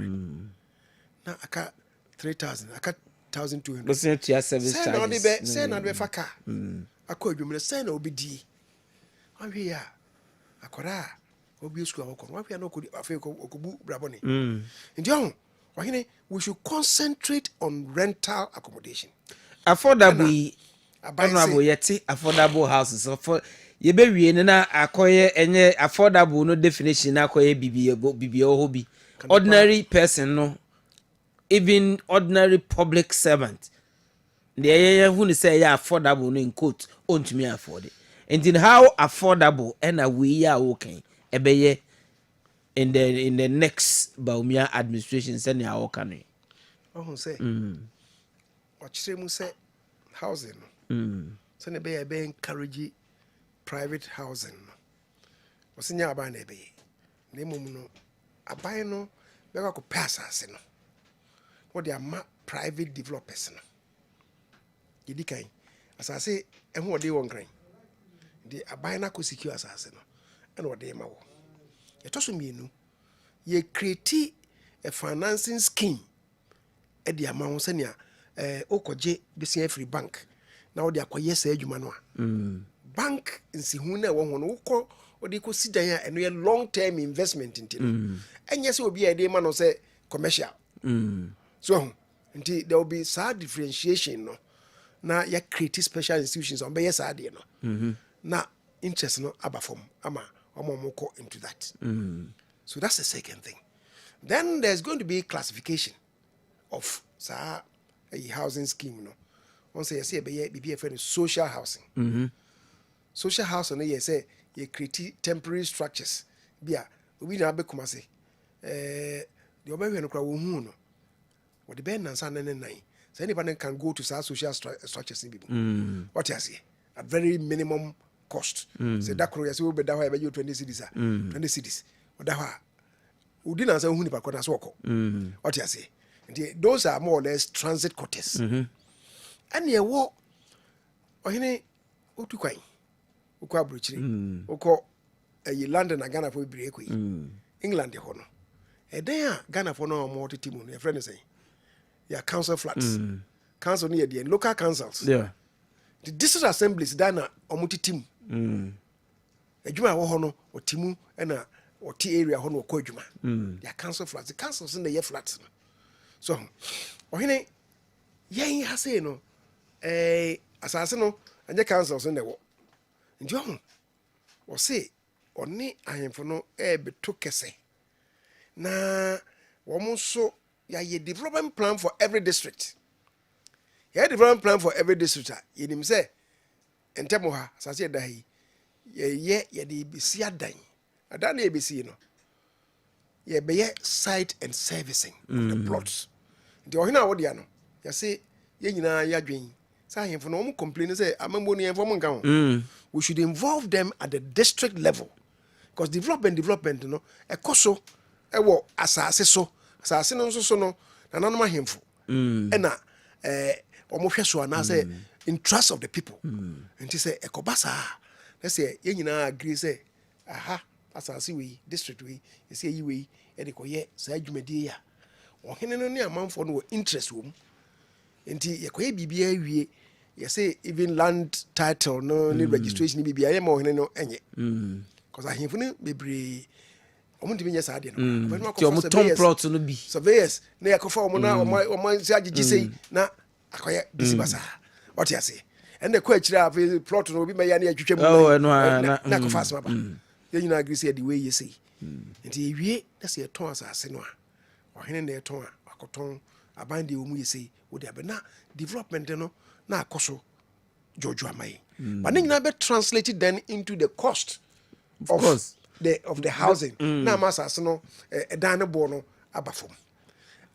Na aka 3,000, aka 1,200. But say to service charges. Say na be faka. Akọ adwumre say na obedi. Ahwe ya. Akora obi school akọ. Ahwe na okodi afi okobu braboni. Ndi on, wahine we should concentrate on rental accommodation. Affordable yeti affordable houses for ye be wie na akoye enye affordable no definition na akoye bibia hobi ordinary person no even ordinary public servant the who ni say ya affordable no in quote ontumi afford it and how affordable and we are okay ebeye in the next Baumia administration send ya okay oh say mu say housing so ne be encourage private housing wasinya aba na be ne mum no aban no bɛkɔ akɔpɛ asase no wɔde ama private developers no yɛdi kan asase ɛho ɔde wɔ nkran de aban no akɔ secure asase no ɛna ɔde ma wɔ yɛtɔ so mmienu yɛ create a financing scheme ɛde ama wo sɛnea wokɔgye bɛsia afiri bank na wode akɔyɛ saa adwuma no a bank nsihu no ɛwɔ ho no wokɔ wode kɔsi dan a ɛno yɛ long term investment nti no ɛnyɛ sɛ obi a yɛde ma no sɛ commercial so nti there will be saa differentiation no na yɛ create special institutions a ɔbɛyɛ saa adeɛ no na interest no aba fam ama ɔmo kɔ into that so that's the second thing. Then there's going to be classification of a housing scheme. No, once you say be a social housing. Social housing, you say you create temporary structures. Bia we na be kuma say the obawe no kra wo hu no. What the ben nansa nine. So anybody can go to social structures in what you say at very minimum cost. Say that kro you say we be that way be 20 cities 20 cities. Or that Udi na say hu ni pa kwata so okọ. What you say? Those are more or less transit quarters. And ye wo ohene otu kwan. Okọ abrochire. Okọ London na Ghana for bire ekoi. England ho no. Eden a Ghana for no mo tete mu no. Your friend say ya council flats. Council near the local councils. Yeah. The district assemblies dana omo tete mu. Adwuma wo ho no otimu na or T area on or Kojuma. They are council flats. The councils in the year flats. So, Ohene, ye has say no, assassin, and the councils in the war. And John, or say, or ne, I am for no betukese. Na, almost so, ye development plan for every district. Ye development plan for every district. Ye him say, and Temoha, Sasia Dahi, ye de Bisia Dine. That na ABC no. Ye be site and servicing of the plots. The ohina wo dia no. Ya say ye nyina ya dwen. Say ahemfo no mo complain say amambo no yemfo mo nka ho. We should involve them at the district level. Because development no ekoso ewo asase so. Asase no so no nananom ahemfo. E na omo hwe so na say in trust of the people. Nti say ekobasa. Let's say ye nyina agree say aha asase we district we say yi we e de koye saa dwumadi ya ohene no ne amanfo no interest wo mu enti ye koye bibia wie ye say even land title no ne registration ni bibia ye ma ohene no enye because ahemfo no bebre omo ntimi nye saa de no ti omo tom plot no bi surveyors na yakofa omo na omo si agigi sei na akoye bisi basa what you say and the kwachira plot no bi ma ya na atwitwa mu na kofa asma ba you know agree say the way you say nti ewie na say ton asase no a ohene na ton akoton aban de omu yesi wo de abena development no na akoso jojo amai but nyina be translated then into the cost of course of the housing na masase no edan ne bo no abafom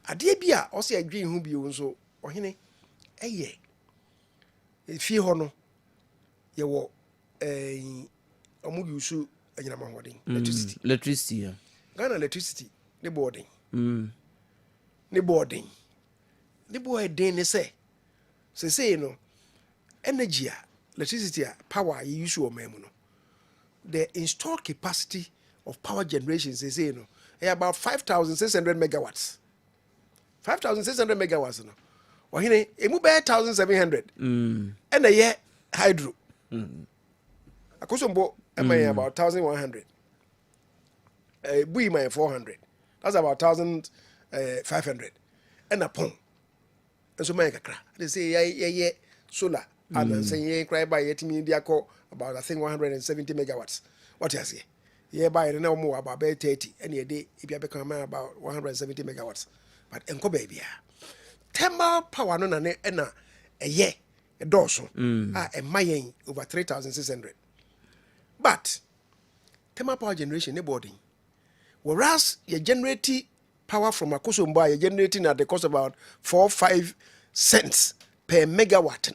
ade bia o say adwen hu bio nso ohene eye efie ho no ye wo omu yusu electricity. Ghana electricity ne boarding. Ne boarding. Ne boarding ne say no energy electricity power you use o memu no. The installed capacity of power generation say no about 5,600 megawatts. 5,600 megawatts no. Ohine emu be 1,700. And a year hydro. Akosombo about 1,100. Bui my 400. That's about 1,500. And a pong. And so my kakra. They say yeah solar. And then say yeah cry by yet me about I think 170 megawatts. What you say? Yeah by no more about 30. Any day if you become about 170 megawatts. But enko baby. Thermal power no na a year a dorsal. A mayen over 3,600. But thermal power generation ne boarding. Whereas you generate power from Akosombo, you're generating at the cost of about 4-5 cents per megawatt.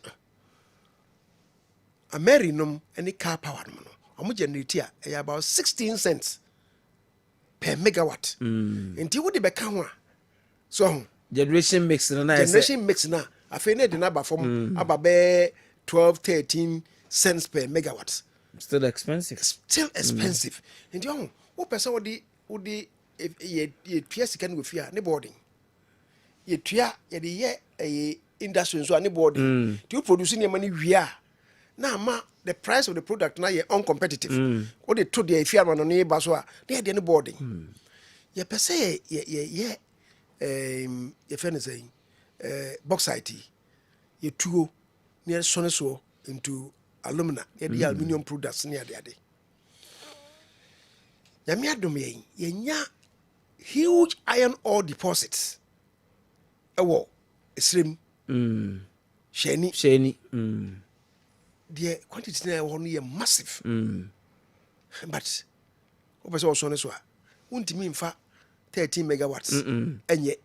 Amerinum any car power no. Omo generate here about 16 cents per megawatt. Nti wo de bɛka ho a so generation mix no na generation mix na afei na de na aba from aba be 12-13 cents per megawatt. still expensive. Still expensive. Nti wo pese wo de ye tua sika no fi a ne boarding. Ye tua ye de ye industry so ne boarding. Ti you produce ne money wi a na ma the price of the product na ye uncompetitive. What they told the firm no ne ba so a na ye de ne boarding. Ye pese ye friend is saying bauxite ye tuo near soneso into alumina ye the aluminium products near the ade. Yami adom ye nya huge iron ore deposits. Ewo esrem sheni the quantity na one ye massive. But what was also so untimi mfa 13 megawatts enye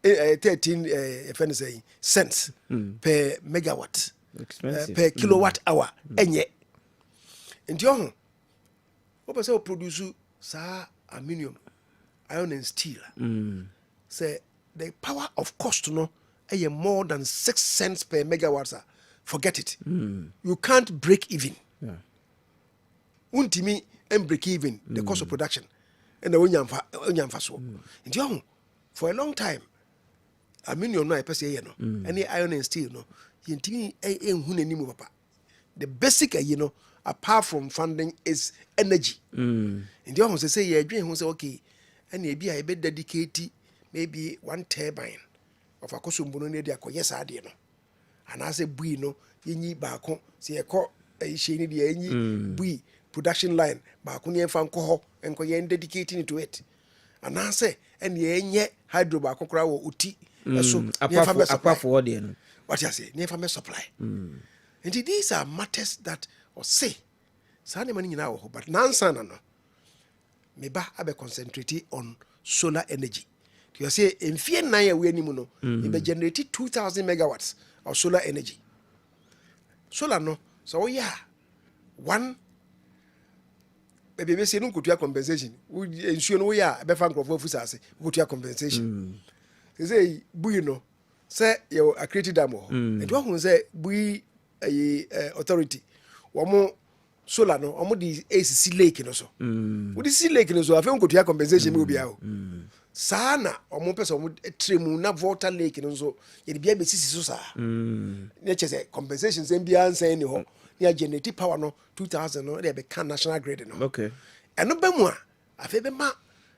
13 cents per megawatt per kilowatt hour enye nti ho what person produce sa aluminium iron and steel say the power of cost no more than 6 cents per megawatt. Forget it. You can't break even. Untimi and break even the cost of production and the onyamfa so. Nti for a long time aluminium no pese ye no any iron and steel no yentimi enhu nanimu papa. The basic apart from funding is energy. Nti say ye adwen ho say okay and e bia e be dedicate maybe 1 turbine of akosombo no ne dia koye sa ade no. And I say bui no yenyi baako se ye ko ehye ni dia yenyi bui production line baako ne fa nko ho enko ye dedicating to it. And I say and ye nye hydro baako kra wo uti so apart for the no what you say never me supply. And these are matters that or say sane mani nyina wo but nansa na no me ba abe concentrate on solar energy. You say in fear na ya we ni mu no be generate 2000 megawatts of solar energy. Solar no so yeah one maybe say no kutua compensation we ensure no yeah be fan crop fusa ase kutua compensation. Say bui no say you accredited dam ho and one say bui authority womo solar no omo di ACC lake no so we di sea lake no so afi kutua compensation me obi a sana omo pese omo tremu na water lake no so ye bia be sisi so sa ne chese compensation sem bia ansan ni ho ya generate power no 2000 no dey be can national grid no okay eno ba mu a afi be ma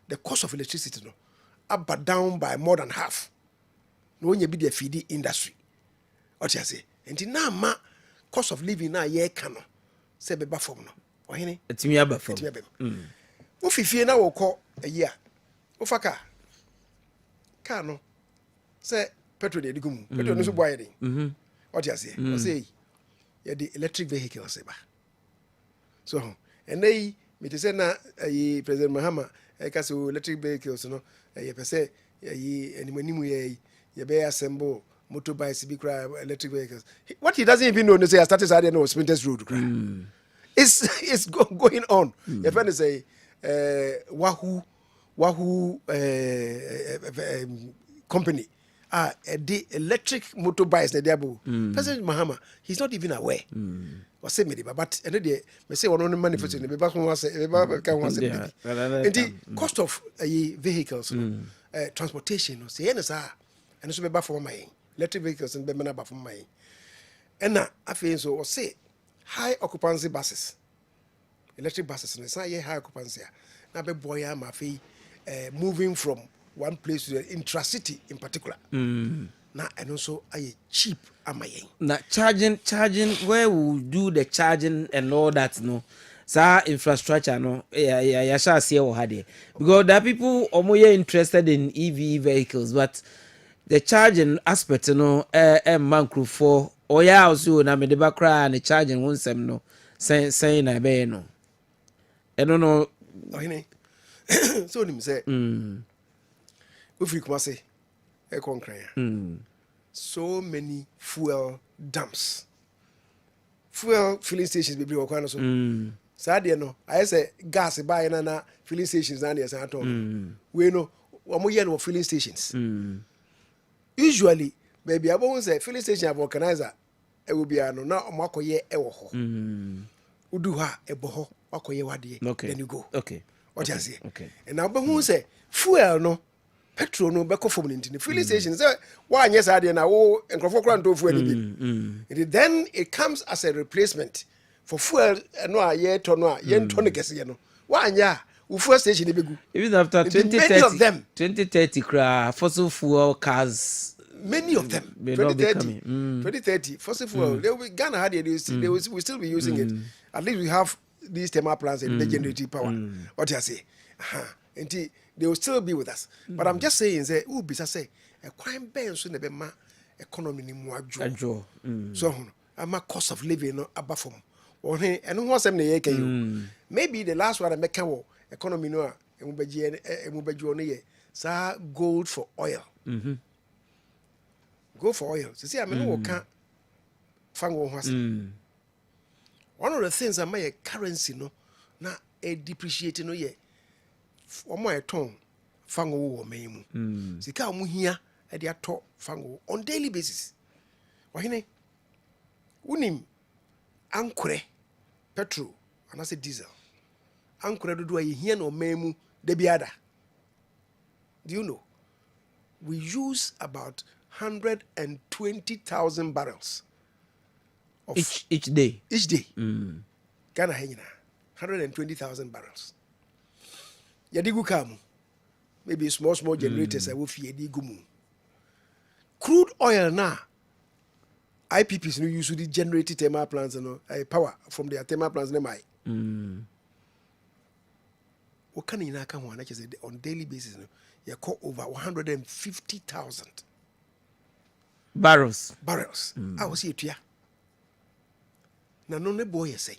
the cost of electricity no up down by more than half no onye bi the feed industry what you say enti na ma cost of living na ye ka no se be ba fom no ohene etimi aba fom wo fifie na wo kɔ ayi a ofaka car no say petrol dey digum petrol no so boy dey what you say o say ya the electric vehicles ba so and they me te say na president Mahama ka so electric vehicles no ye pese ye animanimu ye be assemble motorbikes be cry electric vehicles. What he doesn't even know no say I started Saturday no Sprinters Road cry. It's going on. Your friend say Wahoo company the electric motorbikes that they have. President Mahama, he's not even aware. Was say me but and they me say one on manifestation be back one say the cost of vehicles transportation no say any sir and so be back for my electric vehicles and be na back for my and na afei so say high occupancy buses electric buses no say high occupancy na be boy am afei moving from one place to the intracity in particular na and also cheap amayen na charging where we do the charging and all that no sa infrastructure no ya sha see o hade because there are people omoye interested in EV vehicles but the charging aspect no mancro for oya also na me de bakra na charging wonsem no say na be no eno no ohine so nim say we free kuma say e konkran so many fuel dumps fuel filling stations be bring okwan so Sadia no, I say gas buy na filling stations and yes, I told we know one year no filling stations. Usually, baby, I won't say filling station have organizer. It will be a no now mako ye ewo. Udu ha eboho mako ye wadi. Then you go. Okay. What you say? Okay. And now, but who say fuel no petrol no beko from the filling station. Say why yes I did now and crofo kran to fuel then it comes as a replacement for fuel no a ye to no ye to ne kese no. Why nya fuel station e begu. Even after 2030, many of them 2030 fossil fuel cars. Many of them, may not be coming. 2030, fossil fuel, they will, Ghana had it, they will still be using it. At least we have these thermal plants and they generate power. What you say? And they will still be with us. But I'm just saying, say, who be say, a crime ban soon be ma economy ni more draw. So, I'm a cost of living no above from. Or and who was them the maybe the last one I make economy no, and we be gold for oil. Go for oil. So see, I mean, we can't find one. One of the things that my currency no, na a depreciating no ye. One more tongue, fango or memu. See, come here at their top fango on daily basis. Why ne? Unim ankure petrol and I say diesel. Ankure do a here no memu debiada. Do you know? We use about 120,000 barrels of each day. Each day. Ghana hengina 120,000 barrels. Yadigu kamu. Maybe small generators I will feed gumu. Crude oil na IPPs no usually generate thermal plants and power from their thermal plants what can you come on daily basis you call over 150,000 barrels. I was here to ya. Na no ne boy say.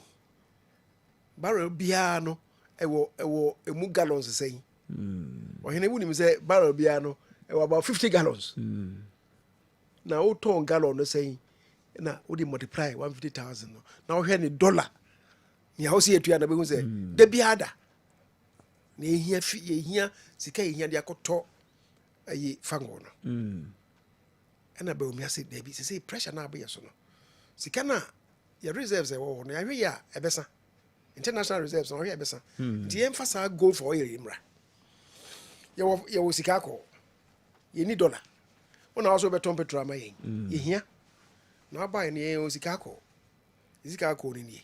Barrel biano ewo emu gallons say. Ohene wuni say barrel biano ewo about 50 gallons. Na o ton gallon no say na o dey multiply 150,000 no. Na o hwe ni dollar. Ni house here to ya na be hu say de biada. Na ehia sika ehia de akoto ayi fango no. And I be say baby say pressure na be so no sika na your reserves e wo no ya hwe ya ebesa international reserves no hwe ebesa the emphasis go for oil imra ye wo sika ko ye ni dollar ona also be ton petrol ma ye hia na buy ni ye sika ko ni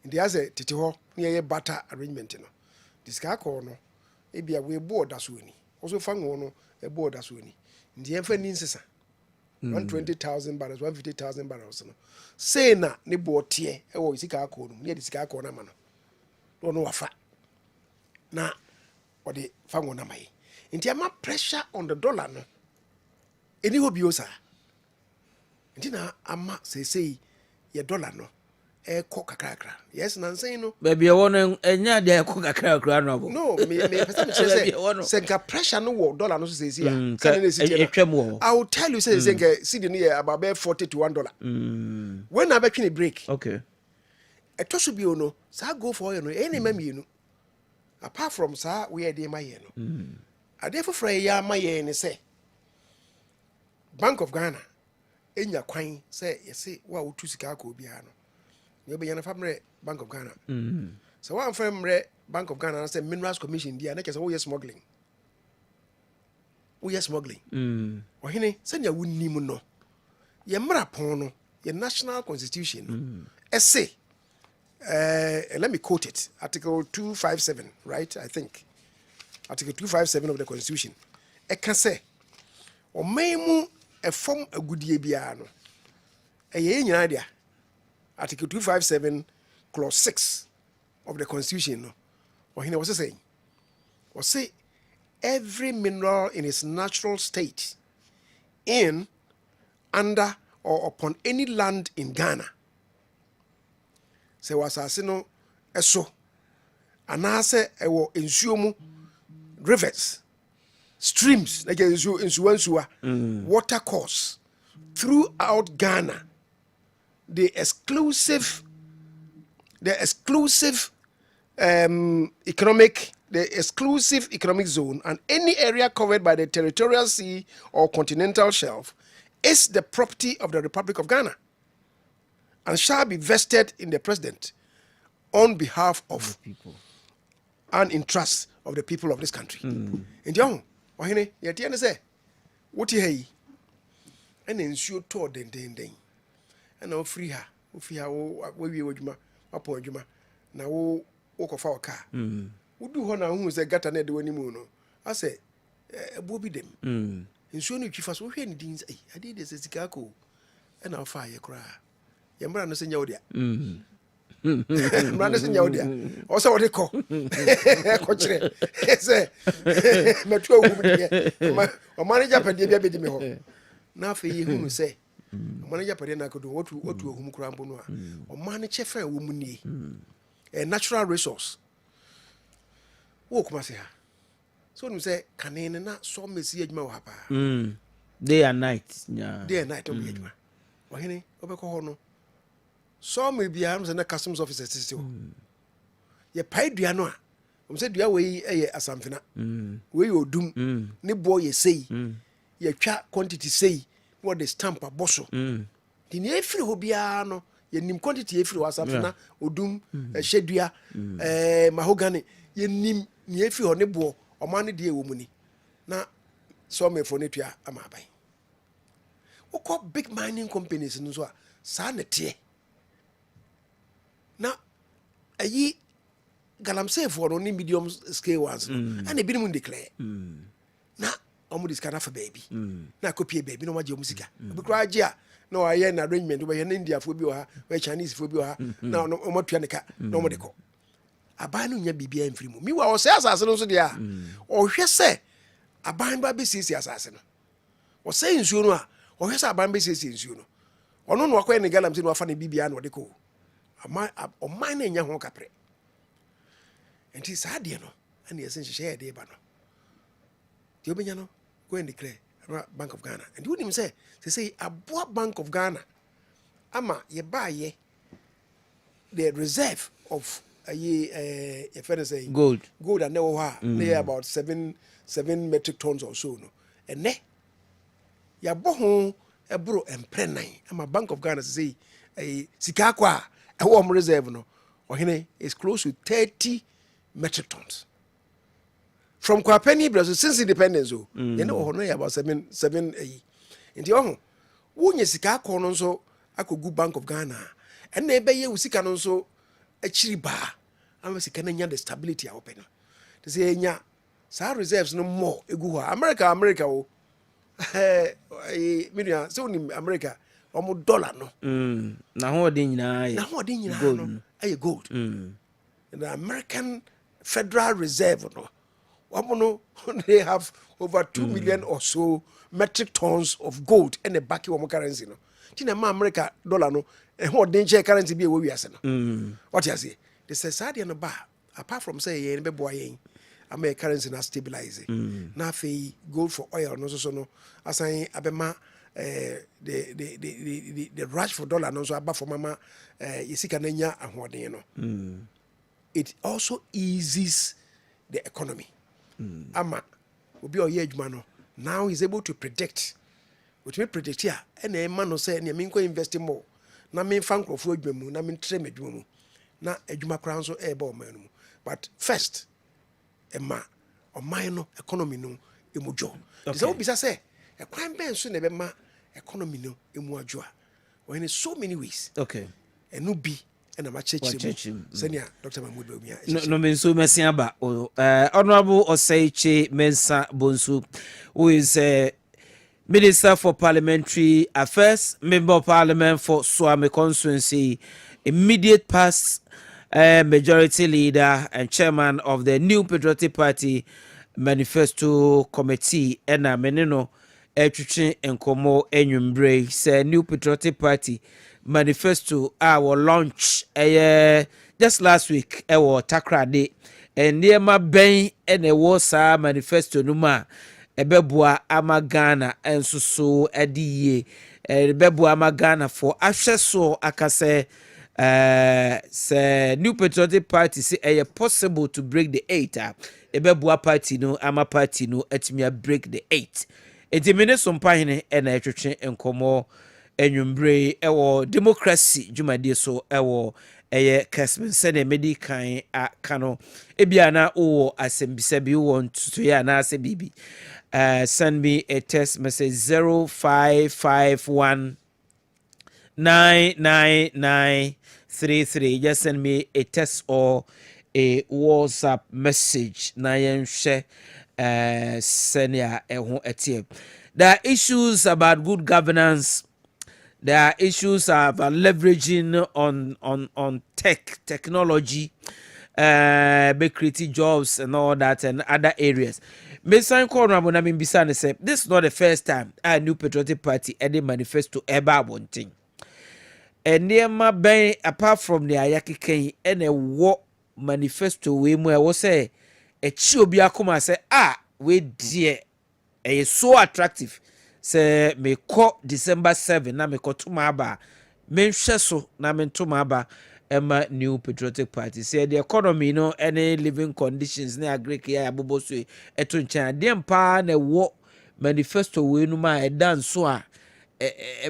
ndi ase tete ho ni ye barter arrangement no the sika ko no e bia we board da so ni also fango no e board da so ni ndi emfa ni nsesa 120,000 barrels, 150,000 barrels. No. Say na ne botie ewo isika akọ no, ne de sika akọ na ma no. No wafa. Na o de fango na mai. Nti ama pressure on the dollar no. Eni ho biosa. Nti na ama say ye dollar no. Ko kakrakra. Yes na nsen no. Baby won enya de ko kakrakra no abo. No, me person say senka pressure no wo dollar no say here. I will tell you say senka cedi no about $40 to $1. When I between a break. Okay. E to so bio no, sa go for you no, any mamienu. Apart from sa we dey my ye no. Ade for ya my ye ni say Bank of Ghana enya kwan say yesi wa wotu sika akọ bia no. You be family Bank of Ghana. So one family Bank of Ghana say Minerals Commission dia na kese wo smuggling. Wo smuggling. Ohene send ya wunnim no. Ye mra pon no, ye national constitution. Essay. Let me quote it. Article 257, right? I think. Article 257 of the constitution. E can say o memu e form agudie bia no. E ye nyina dia. Article 257, clause 6 of the Constitution. No? What he was saying? Was say every mineral in its natural state, in, under, or upon any land in Ghana. Se was asino eso. Anase ewo insuomu rivers, streams, like insuansua, water course throughout Ghana. The exclusive the exclusive economic zone and any area covered by the territorial sea or continental shelf is the property of the Republic of Ghana and shall be vested in the president on behalf of people and in trust of the people of this country. Nti ho, Ohene, yɛte ne sɛ, wote ha yi, ɛna nsuo tɔɔ dendenden. Ɛna ofiri ha, wowie w'adwuma, wapɔ adwuma, na wokɔfa wo kaa. Wodu hɔ na wohu sɛ gata na ɛde w'animu no, asɛ ɛbuo bi dem. Nsuo no twi fa so, wohwɛ ne din sɛ, adeɛ de sɛ sika akɔ, ɛna wofa ayɛ koraa. Yɛmmra no sɛ nyɛ wo dea. Mmara no sɛ nyɛ wo dea. Ɔwɔ sɛ wɔde kɔ. Kɔkyerɛ. Sɛ mɛtu awum deɛ. Ɔma no gyapadeɛ bi abɛdi me hɔ. Na afei yɛhunu sɛ ɔma no gyapadeɛ no akɔdo watu ahum koraa mpo no a ɔma no kyɛfa a ɛwɔ mu nie. Natural resource. Wo kuma se ha. So wonim sɛ kane no na sɔ mɛsi adwuma wɔ ha paa. Day and night. Yeah. Day and night ɔbɛyɛ adwuma. Ɔhene ɔbɛkɔ hɔ no. So maybe I'm saying customs officers still. Ye pay dua no a. I'm say dua we eye asamfina. We odum. Ne boy ye say. Ye twa quantity say what the stamp aboso. Di ne efiri ho bia no ye nim quantity efiri ho asamfina odum hyedua mahogany ye nim ne efiri ho ne bo oman ne de ewo mu ni. Na so me for ne tua amaban. Wokɔ big mining companies no so a sa ne tie. Na ayi galamsey for no medium scale ones and e binom declare na omo discard for baby na copy baby no maje musika obi kra age a na waye na arrangement we na India fo bi o ha we Chinese fo bi o ha na omo tua ne ka na omo de ko aban no nya bibia mfiri mu mi wa o se asase no so de a o hwe se aban ba be sisi asase no o se nsuo no a o hwe se aban be sisi nsuo no ono no akwa ne galamsey no afa ne bibia na o de ko o man na nya ho kapre enti saa de no ana yesen hyehyɛ de ba no de obenya no go and declare Bank of Ghana and you say aboa Bank of Ghana ama ye ba ye the reserve of ye say gold and never ha near about 7 metric tons or so no and ne ya bo ho ebro emprenan ama Bank of Ghana say sika kwa ɛwɔ reserve no Ohene is close to 30 metric tons from Kwapeni Brazil since independence you know about 7 nti ɔho wonye sika akɔ no nso akɔgu Bank of Ghana and na ɛbɛyɛ wo sika no nso akyiri baa ama sika no nya the stability a wɔpɛ no te sɛ ɛnya saa reserves no more egu hɔ America wo minua sɛ wonim America omo dollar no na ho de nyina gold no aye gold the American Federal Reserve no omo no they have over 2 million or so metric tons of gold and a back of currency no tina ma America dollar no e ho de nche currency bi e wo wiase no what you say they say sad no ba apart from say ye be boy yen ama currency na stabilize na fe gold for oil no so no asan abema the rush for dollar no so aba for mama yesika na nya ahoden no it also eases the economy ama obi o ye adwuma no now he's able to predict what we predict here and e man no say na me nko invest more na me fan krofo adwuma mu na me tre adwuma mu na adwuma kra nso e ba o man mu but first ema o man no economy no emujo so obi say e kwan ben so na be ma economy no emu adwo a when in so many ways okay enu bi and I'm senior Dr. Mahmoud no menso mesiaba honorable Oseiche Mensa Bonsu who is Minister for Parliamentary Affairs, Member of Parliament for Swami constituency, immediate past majority leader and chairman of the New Patriotic Party Manifesto Committee ena menino etwetwe enkomo enwumbre say New Patriotic Party Manifesto our launch just last week our Takrade and near my ben and a was manifesto numa ebeboa ama Ghana enso edi ye ebeboa ama Ghana for ahweso akase Say New Patriotic Party say possible to break the 8 ebebua party no ama party no etimia break the 8 enti mene so mpa hene na etwetwe enkomo enwumbre ewo democracy dwumade so ewo Kessben sene medikan kano ebia na o asembisa bi want to ya na ase bibi send me a text message 0551 99933. Just send me a text or a WhatsApp message. Share senior etie. There are issues about good governance. There are issues about leveraging on technology, creating jobs and all that and other areas. Mesan Corner when I'm in Bisane say this is not the first time a New Patriotic Party any manifesto ever wanting. And near my bay apart from the Ayaki and a war manifesto we was say a chubia come say we dear so attractive say me call December 7 na me call to my bar men so na men to my bar Emma New Patriotic Party say the economy no any living conditions na agree ya abobo so eto nchan dem pa na war manifesto we no ma e dan so a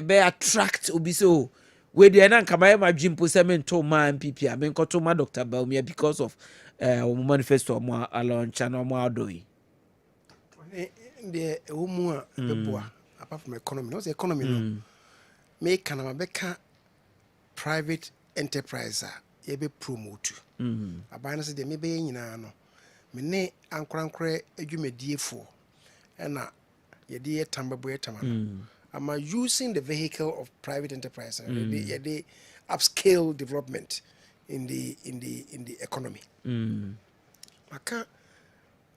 be attract obi so we dey na nkama ma dwimpo se men to ma MPP a men ko to ma Dr. Baumia because of manifesto mo launch na mo adoi the woman apart from economy no the economy no make kana mabeka private enterprise ye be promote abana se de me be nyina no me ne ankorankore adwumadiefo na ye de tambabo ye tamano am using the vehicle of private enterprise ye de upscale development in the economy maka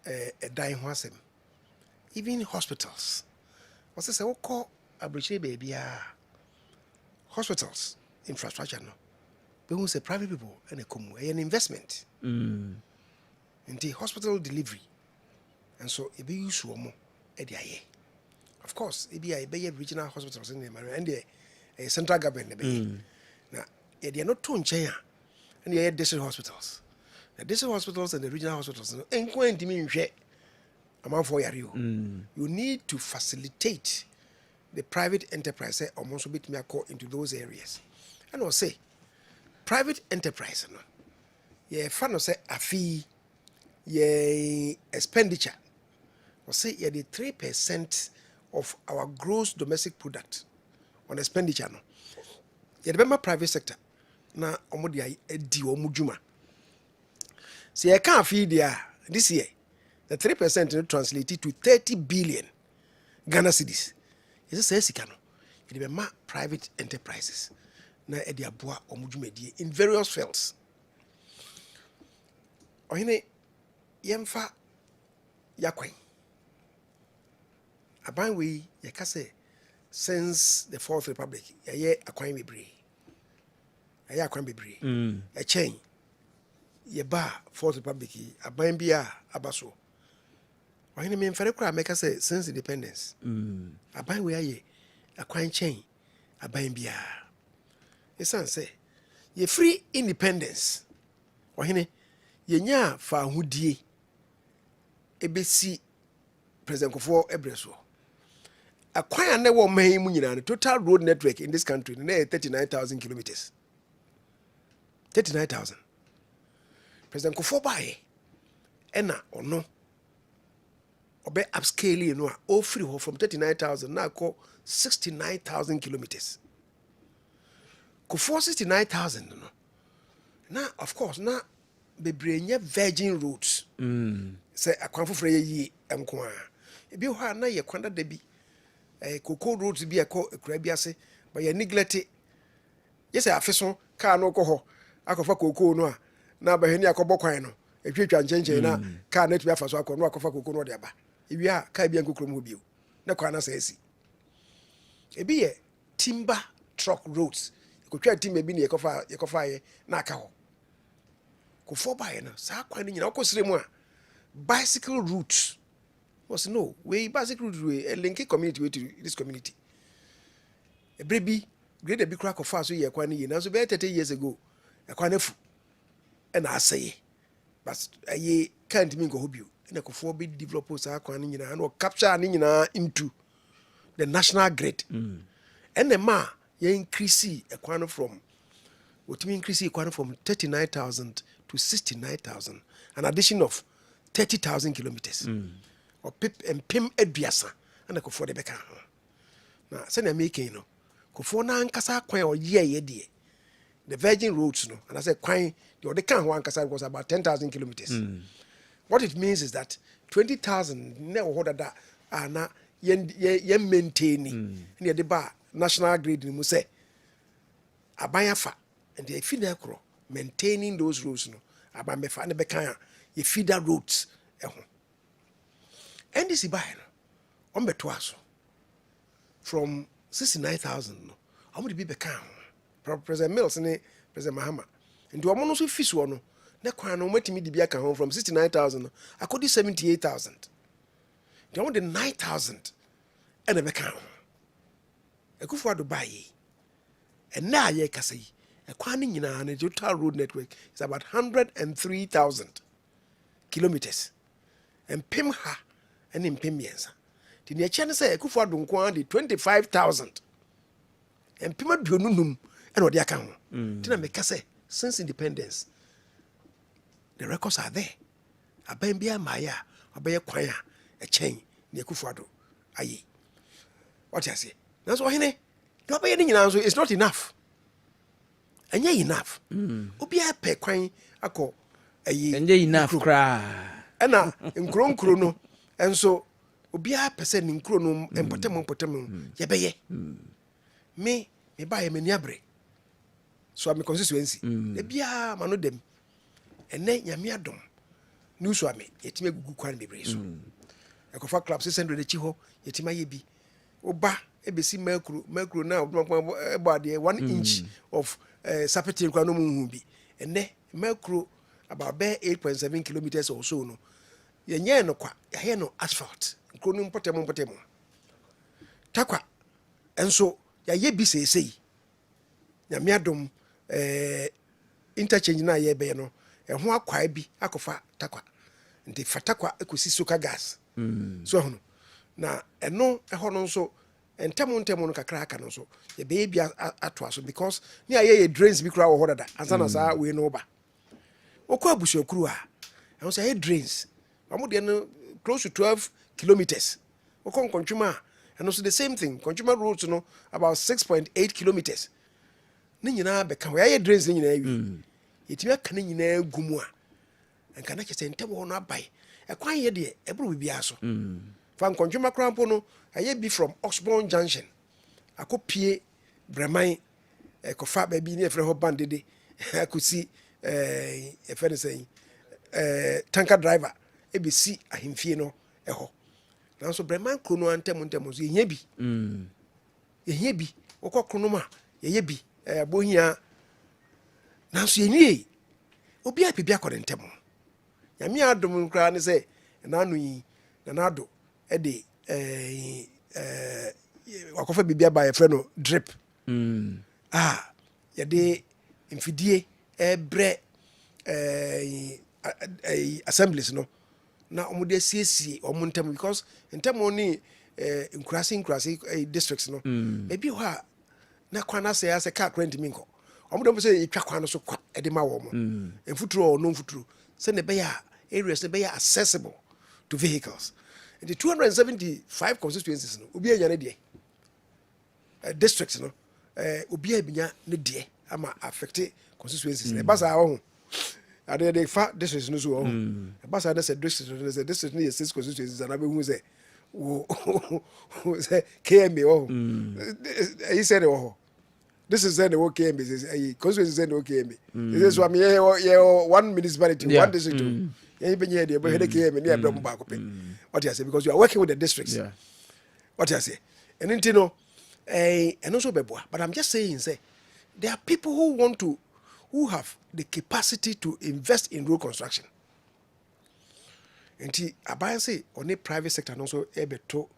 a dying wasem even hospitals what's say we call abriche baby hospitals infrastructure no we who say private people and an investment in the hospital delivery and so it be useful more of course it be regional hospitals in the and the central government now they are not too China and the district hospitals the district hospitals and the regional hospitals and going to mean you need to facilitate the private enterprise almost a bit into those areas. And I'll say private enterprise no yeah fan say a fee yeah expenditure or say yeah the 3% of our gross domestic product on expenditure no yeah the private sector na omodia edi omujuma so you can't feed there this year the 3% translated to 30 billion Ghana cedis. Is a sikano. It be ma private enterprises na edi aboa omudwumadi in various fields. Ohene yemfa yakwan. Aban we yeka say since the Fourth Republic ye akwan bebre. Ye akwan bebre. A chain ye ba Fourth Republic aban bia abaso. Ohene me mfere kura make say since independence aban we aye akwan chain aban bia esan say ye free independence ohene ye nya fa ahudie ebesi president Kofo ebreso akwan na wo man mu nyina no total road network in this country na 39,000 kilometers 39,000 president Kofo bae ena ono obe upscaling no all free from 39,000 now call 69,000 kilometers. Kofo 69,000 no. Now of course now bebrenya virgin roads. Say akwanfo frɛ yi enko a. Ebi ho a na ye kwanda da bi cocoa roads bi ekura bi ase but ye neglect. Yes afeso car no kɔ hɔ akɔfa cocoa no a na bahani akɔbɔ kwan no. Etwetwa nkyɛnkyɛn na car net bi afaso akɔ no akɔfa cocoa no de aba. Ewia ka bia nkokrom ho bio na kwa na saesi ebi ye timber truck roads ekotwa timber bi ne yekofa ye na aka ho Kofo bae na sa kwa ni nyina okosire mu a bicycle route was no we bicycle route we a linking community to this community ebrebi grade bi kura kofa so ye kwa ne ye na so be 30 years ago e kwa na fu e na aseye but aye can't mean go hobio na kofo be develop sa kwa ne nyina na capture ne nyina into the national grid and the ma ye increase e kwa no from what mean increase e kwa no from 39,000 to 69,000 an addition of 30,000 kilometers or pim aduasa and kofo de beka na se na make no kofo na ankasa kwan o ye de the virgin roads no and I said kwan the kan ho ankasa was about 10,000 kilometers. What it means is that 20,000 ne wo da na ye maintaining ne de ba national grid ni mu say abayafa and the feeder kro maintaining those roads no aban befa ne beka ye feeder roads ho and this buy no on beto aso from 69,000 no I'm going to be beka President Mills ne President Mahama and do amono so fiso no ne kwan no matimi di bia ka home from 69,000 no akodi 78,000 they want the 9,000 and a beka ekufo do buy and na ye kasa yi e kwan nyina na total road network is about 103,000 kilometers and pim ha and in pim yensa the ne chane say ekufo do nko de 25,000 and pim aduonunum and what they account. Tina me kase since independence, the records are there. A bambia maya, a bay choir, a chain, near Kufado. Aye. What I say? That's why no by any answer is not enough. And ye enough. Ubia pe quine, a call a ye and ye enough cry. And now in grown chrono, and so Ubia percent in chronum and potemon, ye bay. Me buy a meniabre. So I'm a constituency. The bia mano dem. And then yamia dom. New swami, yet me good quan be brace. A cofa club 600 the chiho, yet my yebi. Oba, ABC mercury now, about 1 inch of sapetin quanum be. And then mercury about bare 8.7 kilometers or so. No, ye no qua, ya no asphalt, cronum potemon. Takwa, and so ya yebi say. Yamia dom. Interchange na ye be no e ho akwa bi akofa takwa nti fatakwa ekosi soka gas so hono na eno e ho no so ntemo no kakra aka no so ye be bi ato so because ne aye drains bi kura wo hodada ansa na sa we no ba okwa abushokuru a e say drains amu de no close to 12 kilometers okon kontwuma and also the same thing consumer roads no about 6.8 kilometers ni nyina be ka ya drains ni nyina wi yetimi aka ni nyina gumu a enka na kese ntem ho no abai e kwan ye de e bro bibia so fa nkonjuma krampo no aye bi from Oxbourne Junction akopie breman e kofa ba bi ni efre ho bandede akosi e fere sen tanker driver e be si ahemfie no e ho nanso breman krono antem so ye bi okokrono ma ye bi bohia nanso yenwie obi apibia korentem yami adom nkra ne se na anu yi na ado e de wakofa bibia ba ye frɛ no drip ye de mfidie bre assemblies no na omude siesie omuntem because ntem oni nkurase districts no ebi ho a na kwana se ase ka kwent minko omude se etwa kwan so kwa e de ma wo mo mfuturo no mfuturo se ne be ya areas ne be ya accessible to vehicles. In the 275 constituencies no obi anya ne de districts no obi abinya ne de ama affect constituencies ne basa ho ade de fa districts no so ho basa na se district ne 6 constituencies na be hu se wo say KMA oh he said oh this is the KMA is constituency said KMA this is what me 1 municipality one district you be here but head KMA near dem back up what you say because you are working with the districts what you say and you know and also beboa but I'm just saying say there are people who have the capacity to invest in road construction. Enti abaya say on a private sector also ebeto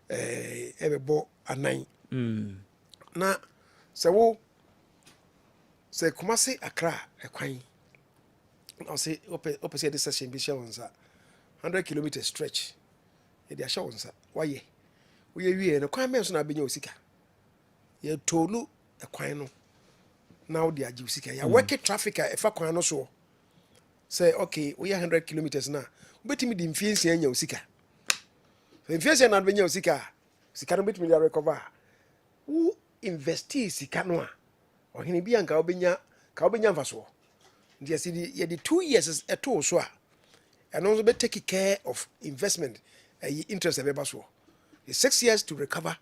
ebebo anan na So say Kumasi Accra a quine. I'll say opposite the session be shown 100 km stretch. It is shown why we are no crime mention I've been your sika. You told a quino. Now they are Jusika. You work traffic if a quino so. Say okay, we are 100 kilometers now. But me the influence in your sika. The influence and been your sika. Sika no bit me recover. Who investi sika noa? Or he be an Kaubenya Vaso. Yes, the 2 years is a tool so. And also be taking care of investment interest of Ebaso. It's 6 years to recover,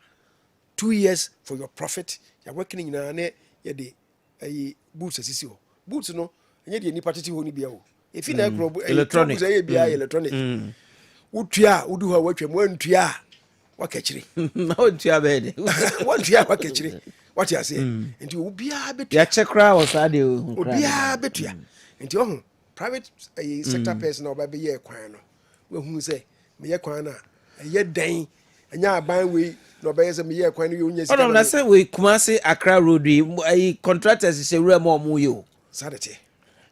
2 years for your profit. You're working in a boots as you boots no, and yet any party who be if you electronic electronic. Utia, do her work and one tia. What catchery? No, tia bed. What tia, what catchery? What you say? And you will be a bit. Ya check crowd was audio. Will be a bit. And your private sector person or baby year quano. Well, who say, me a quana, a yet day, and ya by way, no bears a mere quano union. Oh, no, I said we Kumasi Accra Road, a contractors is a real more muyo. Saturday.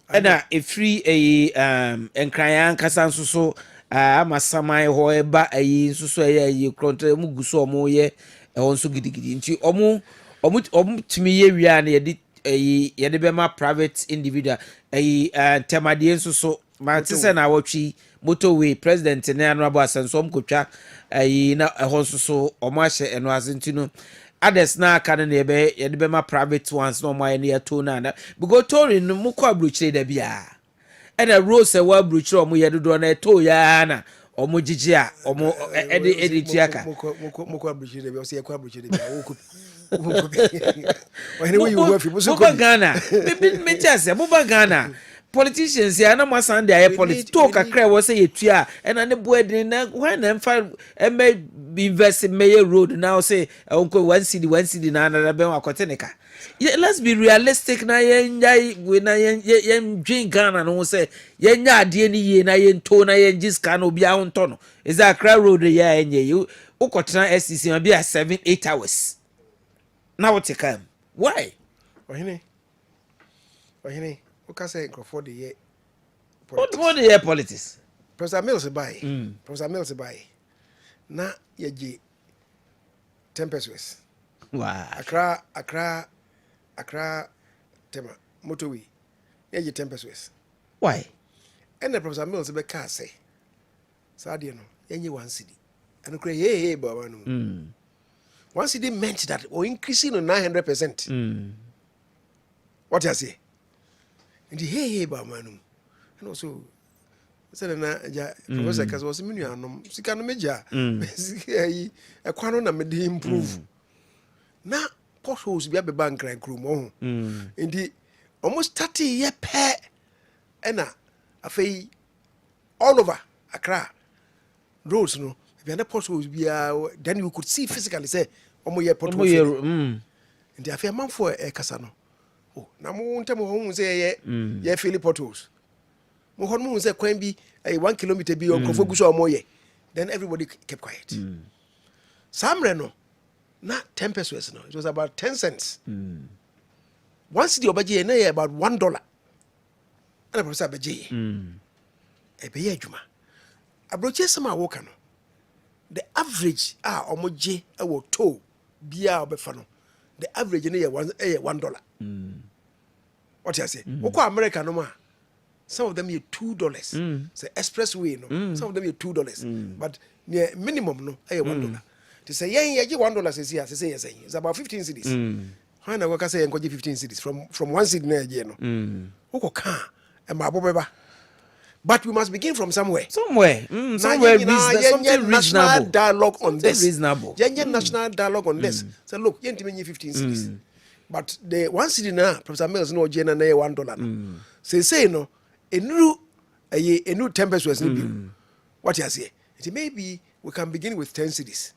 And a free and crying Casanso so. Ama samai hoeba ayi susu ayi kontra mu guso omo ye wonso gidigidi nti omo timi ye wia na ye de be ma private individual ayi temade nsuso ma tese na awotwi motorway president na honorable asensom kotwa ayi na ehonso so omo ahye eno azentino others na aka na ye de be ma private ones no omo ayi na ya to na because tori no mu kwa bruchire da bia and a rose a well bruch or muya do na to yana or mujia or mo editiaka. Moko bruchire be say kwa bruchire be anyway you work people so Ghana me just say Ghana politicians ya na masande aye politics talk akra wo say yetua and na ne boadin na when na fa me invest me road now say onko 1 city na na be akoteneka. Yeah, let's be realistic na we na yen dream Ghana no say yen nya ade ni ye na yen to na yen jiska na obi a honto no is that Accra road ya enye you ukotena SCC ma be 7-8 hours now what come why ohene o say for the year what the year politics Professor Mills buy na ye 10 pesos wow Accra tema motorway ye 10 pesos why and the Professor Mills be car say sadia no yenye 1 cedi and kre hey baba no 1 cedi meant that or increasing on 900%. What you say and hey baba no and also said na ja Professor Kazo was menu anom sika no meja e kwano na me dey improve na potholes be be bankran krum indi almost 30 year per ena afei all over Accra roads no be na potholes be then you could see physically say omo year potholes indi afei manfo kasa no oh na mo ntem ho say ye feel potholes mo hon mo say kwan bi 1 kilometer bi okrofo guso omo ye then everybody kept quiet samre no not 10 pesos no it was about 10 cents once the obaje na about $1 and the professor obaje e be ye adwuma abroche sama wo ka no the average omoje e wo to bia obefa no the average na ye $1 what you say wo ko America no ma some of them are $2 say expressway no some of them are $2 but near minimum no $1 to say yeah $1 says yes say yes it's about 15 cedis when I work say encourage 15 cedis from 1 cedi na je no who can e ma bobeba but we must begin from somewhere somewhere something reasonable dialogue on this reasonable national dialogue on this say look you need 15 cedis but the 1 cedi na Professor Mills no je na $1 no say no enu 10 pesos ni bi what you say it maybe we can begin with 10 cedis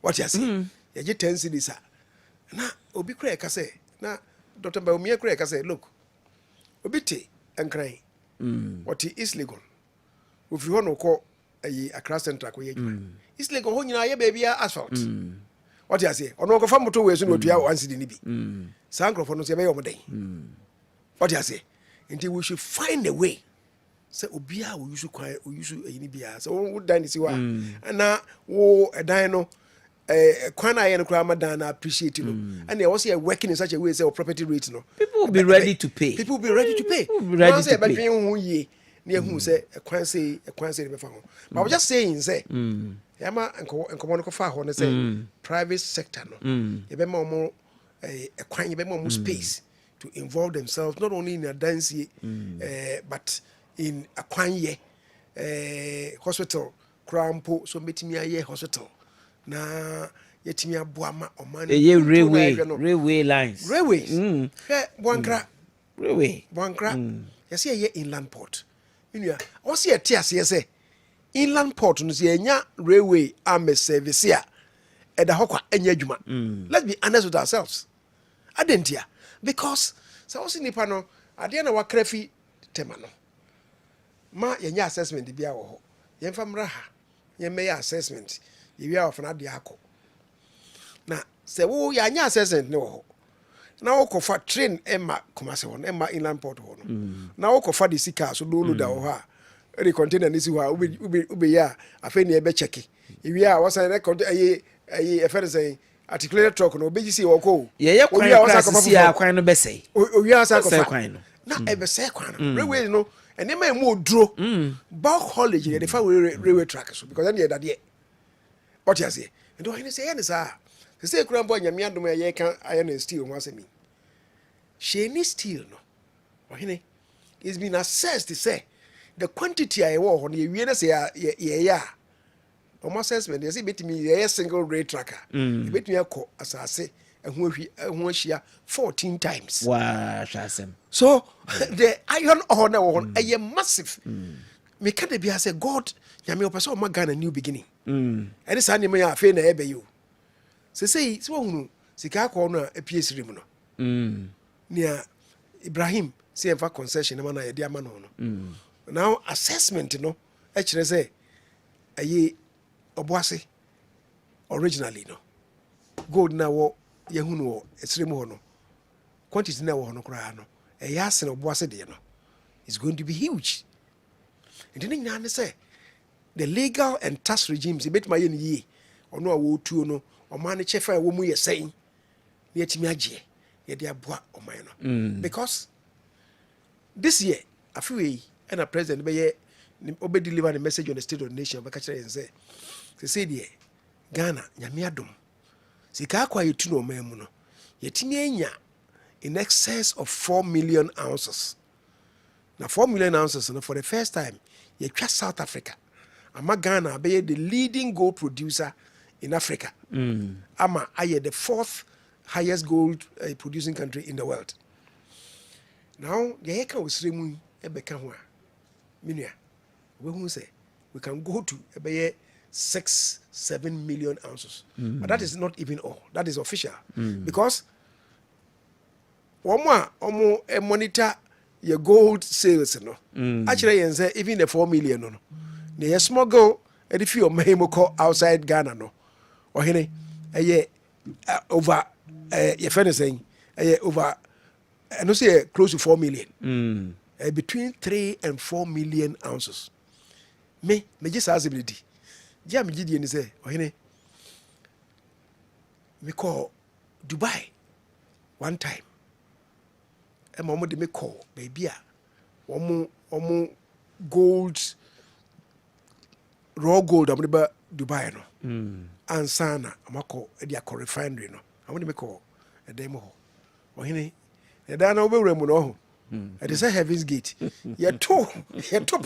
what you say you get 10 cedis na obi kra ka say na Dr. Baumia kra ka say look obi te enkran what is legal if you want to call Accra Central ko ye East Legon ho nyina ye baby asphalt what you say ono ko fa moto we so no tua one cedi ni bi sa nkrofo no so be yom den what you say until we should find a way say obia we use kwan we use eyini bia so wo dan si wa na wo edan no kwan na ye no kra madan na appreciate no and they was here working in such a way say property rate no people will be ready to pay. People will be ready to pay. Ready to pay. Hu ye na hu say kwan say be fa ho. But I was just saying say yama enkomo no ko fa ho no say private sector no ye be ma mo kwan ye be ma mo space to involve themselves not only in a dance but in a kwanye hospital crampo so metimi aye hospital na yetimi aboa ma omani railway lines boankra yesi ye inland port inua o se ete ase se inland port no se enya railway am service a eda hokwa enya adwuma let's be honest with ourselves adentia because so si nipa no ade na wakrafi tema no ma yenya assessment bia wo ho yemfa mra ha yemma assessment yewia of na de akọ na se wo yanya assessment ne wo ho na wo kofa train emma komase ho emma inland port ho no na wo kofa de sika so do da wo ha re container ni si ho ube ya afa ni ebe cheki yewia wo san na container ayi efe say articulated truck no obeji si wo ko ye kwan si akwan no besei owia sa kofa kwan no na ebe se kwan no railway no ene ma mu oduro bulk haulage dey fa railway track so because then that there what you say and do I say any sir say kura boy nyame adom ye kan iron steel ho asemi sheni steel no ohene is been assessed to say the quantity I wo ho na wie na say ye ya almost assessment they say betimi ye single rate tracker betimi akọ asase ehun ahia 14 times wow shasem so the iron ore na one a massive me can be say god nyame opese o magana new beginning and say name ya afi na ebe yo say hunu sika akọ no apie sirim no nia Ibrahim say enfa concession na ye dia ma no now assessment no e kire say aye oboase originally no gold na wo ye hunu wo esrem ho no quantity na wo ho no kra no e ya se no oboase de no is going to be huge and then na say the legal and tax regimes bit my ye ono a wo tuo no o man chefa wo mu ye sen na yatimi agye ye de aboa o man no because this year afiwe and a president be ye obe deliver the message on the state of the nation be ka kire say de Ghana nyame adom sika akwa yetu no man mu no yetimi anya in excess of 4 million ounces. Now 4 million ounces no, for the first time you twa South Africa ama Ghana be the leading gold producer in Africa ama aye the fourth highest gold producing country in the world. Now the heka osremu e beka ho a menua we hu say we can go to be 6-7 million ounces but that is not even all that is official because omo monitor your gold sales no actually yen say even the 4 million no the smuggle and if you mahimo outside Ghana no ohene over your friend saying over I know say close to 4 million between 3 and 4 million ounces me just ability jam gidi ni say ohene me call Dubai one time e mo de me call baby a omo gold raw gold am de Dubai no ansana amako e dia refinery no am de me call e dem ho ohene e da na obewura mu no ho it is a Heaven's Gate ye to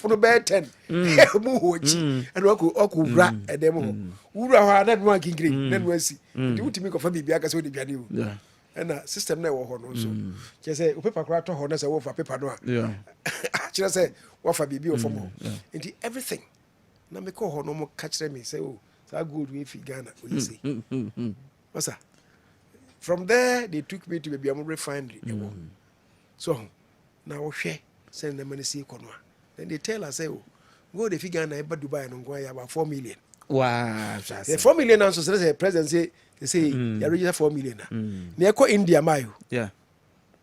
no be 10 mu hoji and oku wura e dem ho wura ho na no akinkiri na no asi di wutimi ko fa bibia ka se odi biade o and system na wo ho no so che say o paper kra to ho na say wo fa paper no a che say wo fa bibi o fom ho and everything na me ko ho no mo ka kire me say oh so good we fi Ghana o you see what's that from there they took me to baby am refinery so now we share send them money see kono then they tell us say oh go the figure na eba Dubai no go about 4 million wow the 4 million ounces say president say They say you register 4 million. Near ko India mayo. Yeah.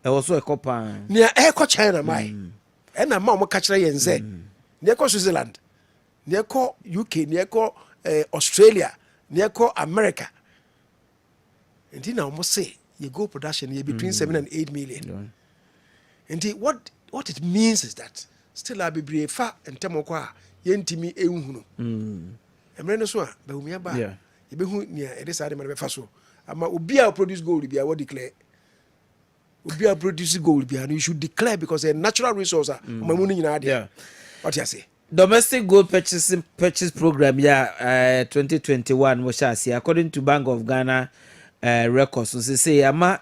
I also a copa. Near Echo China my. And a mama catch yen say. Near ko Switzerland. Near ko UK, near ko Australia, near ko America. And then I almost say you go production you between 7 and 8 million. And what it means is that still I be brave far and temokwa yentimi ehunu. Emre so a ba umia ba. Yeah. You be hu near it is ade man be fa so. Ama obi a produce gold be a what declare. Obi a produce gold be and you should declare because a natural resource mamuni nyina ade. Yeah. What you say? Domestic gold purchase program 2021 was according to Bank of Ghana records. So say ama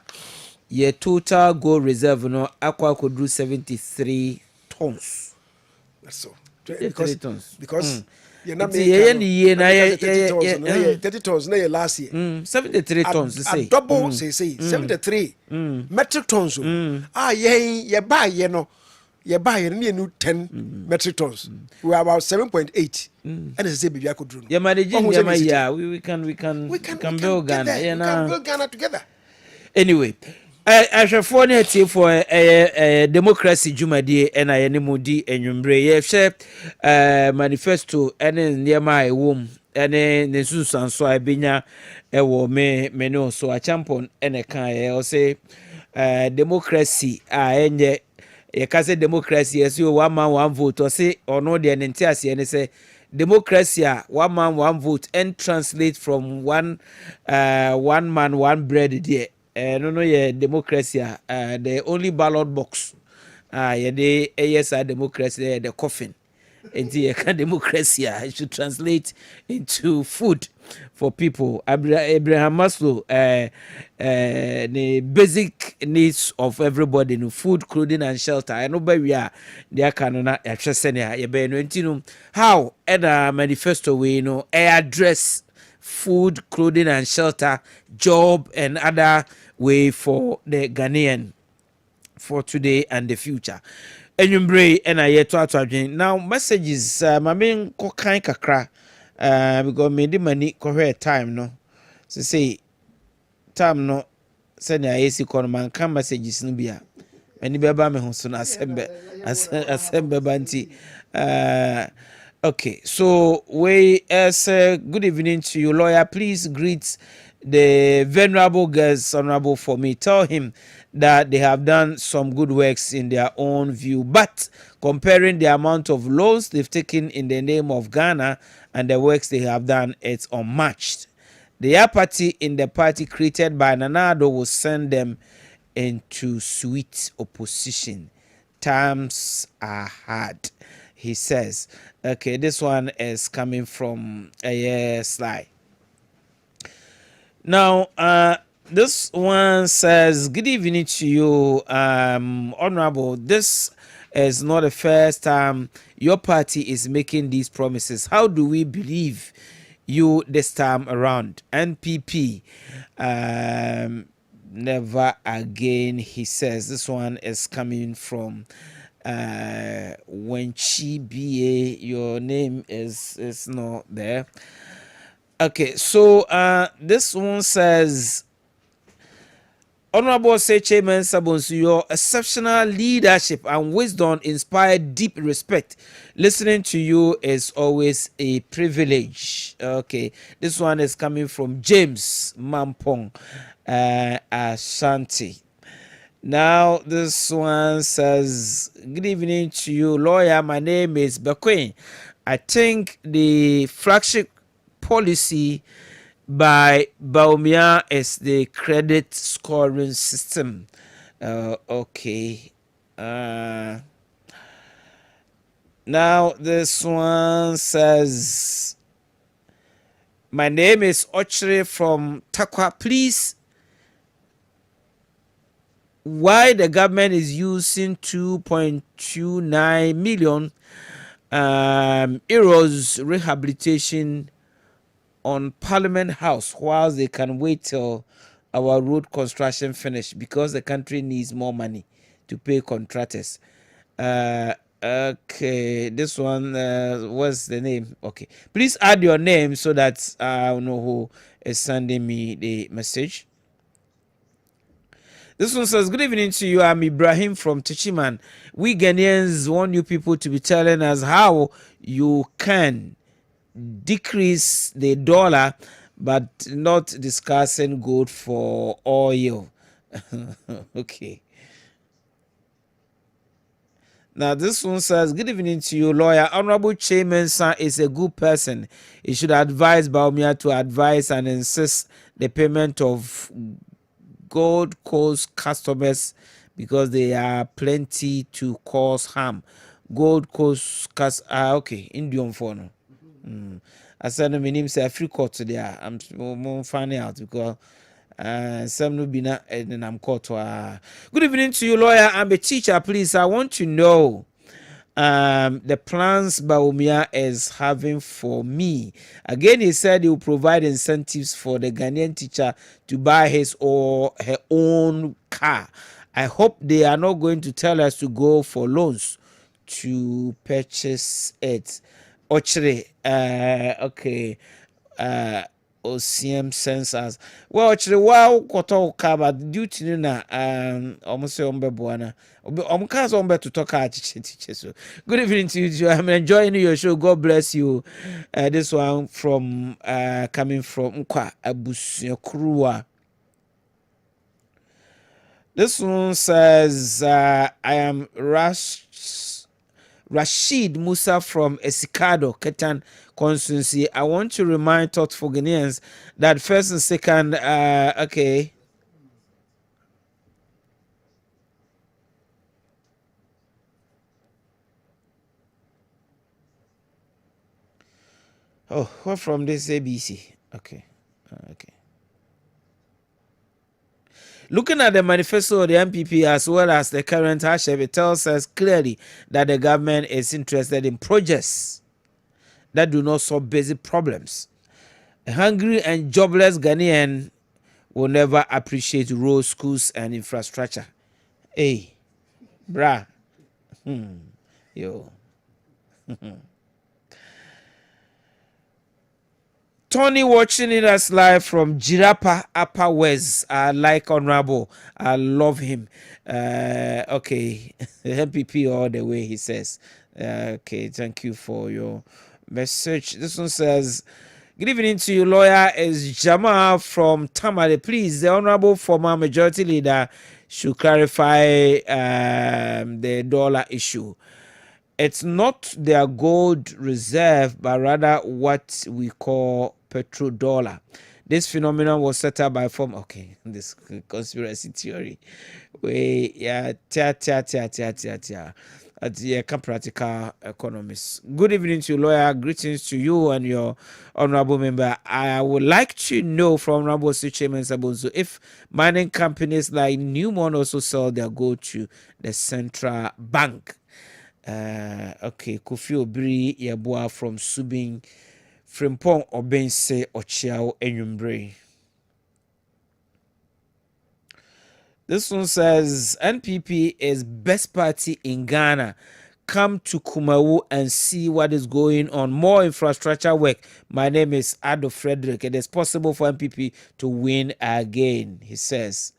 your total gold reserve no aqua could do 73 tons. That's so. 73 tons. Because you're not making 30 tons na last year. 73 tons to say. Double say 73 metric tons. You buy you 10 metric tons. We are about 7.8. And it's say baby I could do. Yeah, we can build Ghana. We can build Ghana together. Anyway, I shall phone it for a democracy Jumadi and I anymodi and Yumbre. Share manifesto and near my womb and then Susan so I binya a war me so a champion and a can say democracy and you can say democracy as you 1 man 1 vote or say or no the entity and say democracy 1 man 1 vote and translate from one man 1 bread there. No, yeah, democracy. The only ballot box. Yeah, the yes, democracy. The coffin. And the democracy. It should translate into food for people. Abraham Maslow. The basic needs of everybody. No food, clothing, and shelter. I know by we are. They are cannot just say how other manifesto we address food, clothing, and shelter, job, and other way for the Ghanaian for today and the future. Enyumbre and I yet to now messages. My main kokain kakra. Because me the money correct time no. So say time no. Send ya AC man can messages no bia. Many beba me ho so na assemble banti. Okay, so we say good evening to you, lawyer. Please greet the venerable guest, honorable for me. Tell him that they have done some good works in their own view, but comparing the amount of loans they've taken in the name of Ghana and the works they have done, it's unmatched. The apathy in the party created by Nanado will send them into sweet opposition. Times are hard, he says. Okay, this one is coming from a slide. Now, this one says, good evening to you, honorable. This is not the first time your party is making these promises. How do we believe you this time around? NPP, never again, he says. This one is coming from when she ba, your name is not there. Okay, so this one says, honorable say chairman Sabonsu, your exceptional leadership and wisdom inspire deep respect. Listening to you is always a privilege. Okay, this one is coming from James Mampong Ashanti. Now, this one says, good evening to you, lawyer. My name is Bequin. I think the flagship policy by Baumia is the credit scoring system. Okay. Now, this one says, my name is Ochre from Takwa. Please, why the government is using 2.29 million euros rehabilitation on Parliament House whilst they can wait till our road construction finish because the country needs more money to pay contractors. Okay, this one, what's the name? Okay, please add your name so that I'll know who is sending me the message. This one says, good evening to you. I'm Ibrahim from Tichiman. We Ghanaians want you people to be telling us how you can decrease the dollar, but not discussing gold for oil. Okay. Now, this one says, good evening to you, lawyer. Honorable Chairman San is a good person. He should advise Baumia to advise and insist the payment of Gold Coast customers because they are plenty to cause harm. Gold Coast okay, Indian phone. I said, my name is free court there. I'm more finding out because some no be na and I'm caught. Good evening to you, lawyer. I'm a teacher. Please, I want to know the plans Baumia is having for me. Again, he said he will provide incentives for the Ghanaian teacher to buy his or her own car. I hope they are not going to tell us to go for loans to purchase it. Ochre, okay. OCM sensors. Well, actually, wow, koto kaba duty na almost say buana. Cars to talk at teacher. So good evening to you. I'm enjoying your show. God bless you. This one from coming from Nkwa Abusuakurua. This one says I am Rashid Musa from Esikado, Ketan constituency. I want to remind thoughtful Ghanaians that first and second, okay. Oh, what from this ABC? Okay, okay. Looking at the manifesto of the MPP as well as the current hardship, it tells us clearly that the government is interested in projects that do not solve basic problems. A hungry and jobless Ghanaian will never appreciate roads, schools, and infrastructure. Hey, brah. Yo. Tony watching it us live from Jirapa Upper West. I like Honorable. I love him. Okay. MPP all the way, he says. Okay, thank you for your message. This one says, good evening to you, lawyer. Is Jamal from Tamale. Please, the Honorable former majority leader should clarify the dollar issue. It's not their gold reserve, but rather what we call petrodollar. This phenomenon was set up by this conspiracy theory. At the practical economists. Good evening to you, lawyer. Greetings to you and your honorable member. I would like to know from Honorable Chairman Sabunzo if mining companies like Newmont also sell their gold to the central bank. Okay, Kofi Obiri Yeboah from Subin Frimpong Obense Ochiao Enyumbre. This one says NPP is best party in Ghana. Come to Kumawu and see what is going on. More infrastructure work. My name is Ado Frederick. It is possible for NPP to win again, he says.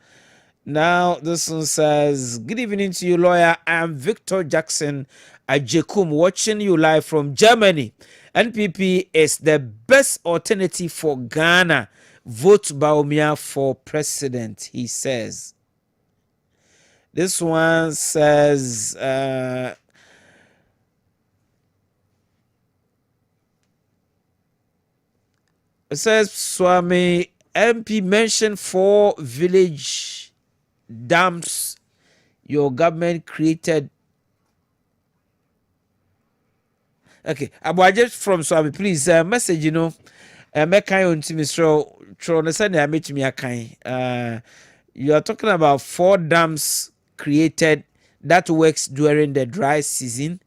Now, this one says, good evening to you, lawyer. I'm Victor Jackson Ajekum, watching you live from Germany. NPP is the best alternative for Ghana. Vote Baumia for president, he says. This one says, it says, Swami, MP mentioned 4 village dams your government created. Okay, just from Swami, please message, make kind on to Mr. You are talking about 4 dams created that works during the dry season.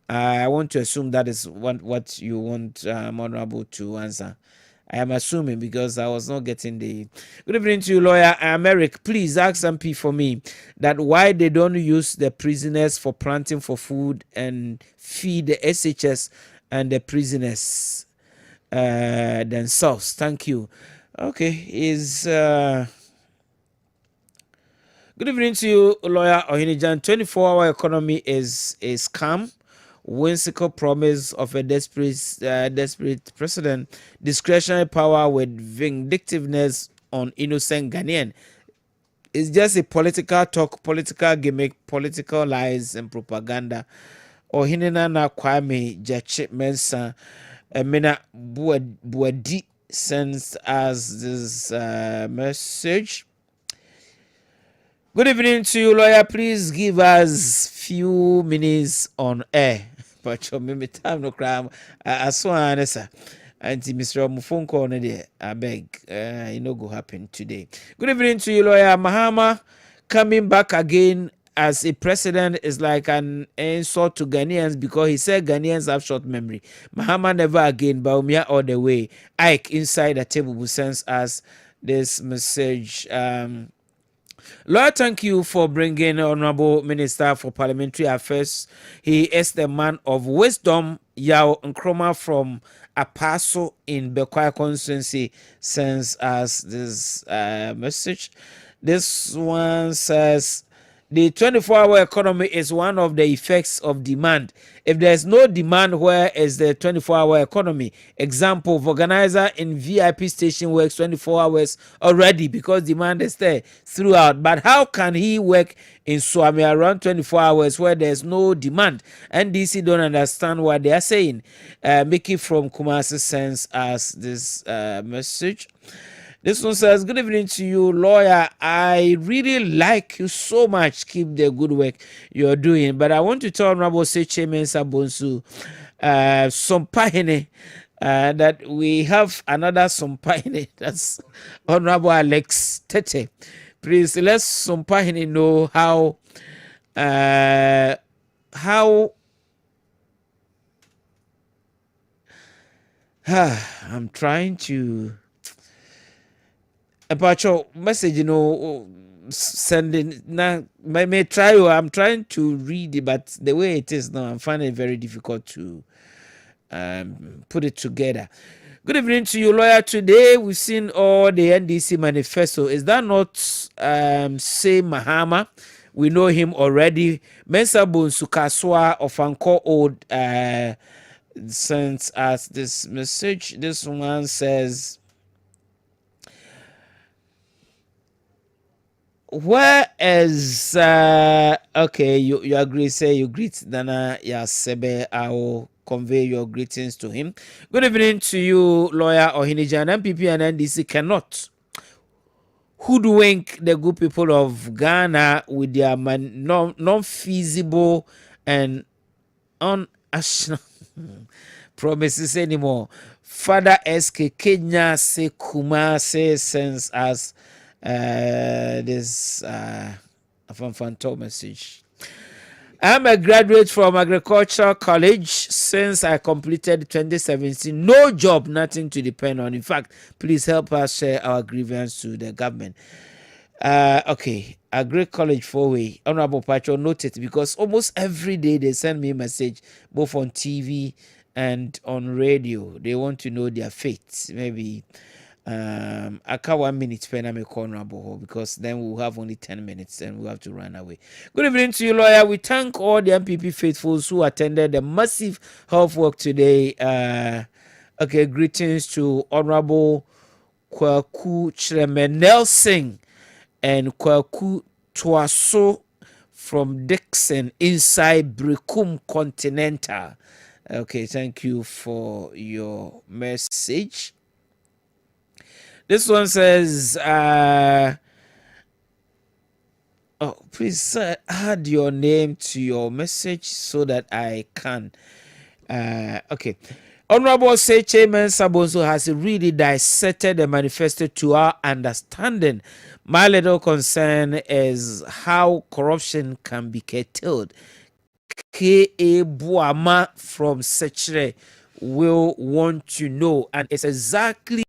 I want to assume that is what you want Honorable to answer. I am assuming because I was not getting the. Good evening to you, lawyer. I'm Eric. Please ask MP for me that why they don't use the prisoners for planting for food and feed the SHS and the prisoners themselves. Thank you. Okay, good evening to you, lawyer Ohene Gyan. 24-hour economy is a scam. Whimsical promise of a desperate president. Discretionary power with vindictiveness on innocent Ghanaian. It's just a political talk, political gimmick, political lies and propaganda. Ohene na Kwame Jache Mensa Emina Buadi sends us this message. Good evening to you, lawyer. Please give us few minutes on air. But your mimi time no crime. I saw an answer. Auntie Mr. Phone call I beg. It no go happen today. Good evening to you, lawyer. Mahama coming back again as a president is like an insult to Ghanaians because he said Ghanaians have short memory. Mahama never again. Baumia all the way. Ike inside the table will sends us this message. Lord, thank you for bringing Honorable Minister for Parliamentary Affairs. He is the man of wisdom. Yao Nkrumah from Apaso in Bekwai constituency sends us this message. This one says, the 24-hour economy is one of the effects of demand. If there's no demand, where is the 24-hour economy? Example, organizer in VIP station works 24 hours already because demand is there throughout. But how can he work in Swami around 24 hours where there's no demand? NDC don't understand what they are saying. Mickey from Kumasi sends us this message. This one says, good evening to you, lawyer. I really like you so much. Keep the good work you're doing. But I want to tell Honorable Seche Mensah Bonsu, Sompahene, that we have another Sompahene. That's Honorable Alex Tete. Please let Sompahene know how I'm trying to. About your message, sending now. May try. I'm trying to read it, but the way it is now, I'm finding it very difficult to put it together. Good evening to you, lawyer. Today we've seen all the NDC manifesto. Is that not say Mahama? We know him already. Mensah Bonsu Kaswa of Anko Old sends us this message. This one says, where is okay, you agree, say you greet Nana Yasebe. I will convey your greetings to him. Good evening to you, lawyer Ohene Gyan. MPP and NDC cannot hoodwink the good people of Ghana with their non-feasible and unassuming promises anymore. Father SK Kenya se Kumase sends us this fantastic message. I'm a graduate from Agricultural College. Since I completed 2017, no job, nothing to depend on. In fact, please help us share our grievance to the government. Okay, Agri College 4-way. Honorable Pacho, note it because almost every day they send me a message, both on TV and on radio. They want to know their fate. Maybe I can't 1 minute spend a corner because then we'll have only 10 minutes and we'll have to run away. Good evening to you, lawyer. We thank all the MPP faithfuls who attended the massive health work today. Okay, greetings to Honorable Kwaku Chireme Nelson and Kwaku Tuaso from Dixon inside Brekum Continental. Okay, thank you for your message. This one says, oh, please add your name to your message so that I can. Okay. Honorable Seche Mensah Bonsu has really dissected the manifesto to our understanding. My little concern is how corruption can be curtailed. K.A. Buama from Sechere will want to know. And it's exactly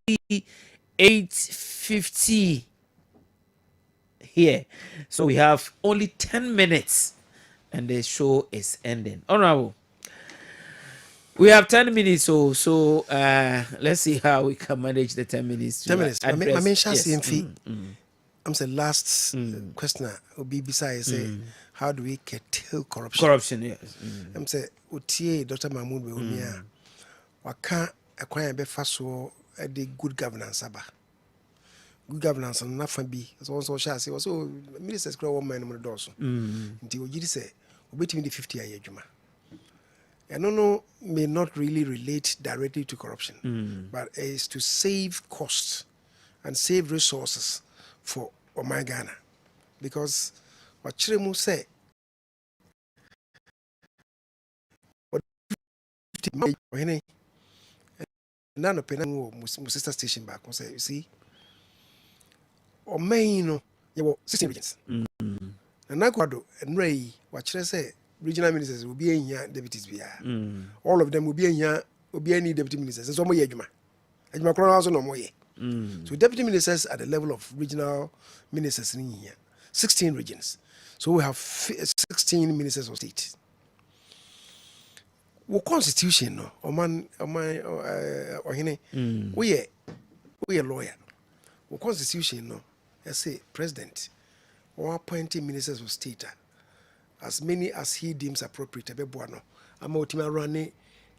8:50 here. So we have only 10 minutes and the show is ending. Honorable, we have 10 minutes, so let's see how we can manage the 10 minutes to 10 minutes. My address. main chance Yes. I'm saying last question will be beside say how do we curtail corruption? Corruption, yes. I'm say utie Dr. Mahmoud Bewumia waka akwan be fa so the good governance aba. Good governance and not bi so shall say also ministers grow one man no do so. Nti ogidi say obetimi the 50 year adwuma. And no may not really relate directly to corruption, but is to save costs and save resources for Oman Ghana. Because what Chiremu say, what none of Penang sister station back, say, you see, Oman, you know, 16 regions. And Naguado and Ray, what Chire say, regional ministers will be in here, deputies be here. All of them will be in here, will be any deputy ministers. And some more Yajuma. And Macron also no more. So deputy ministers at the level of regional ministers in here, 16 regions. So we have 16 ministers of state. Our constitution, no, Ohene, we are lawyer. Our constitution, no, I say president or appointing ministers of state as many as he deems appropriate. I'm running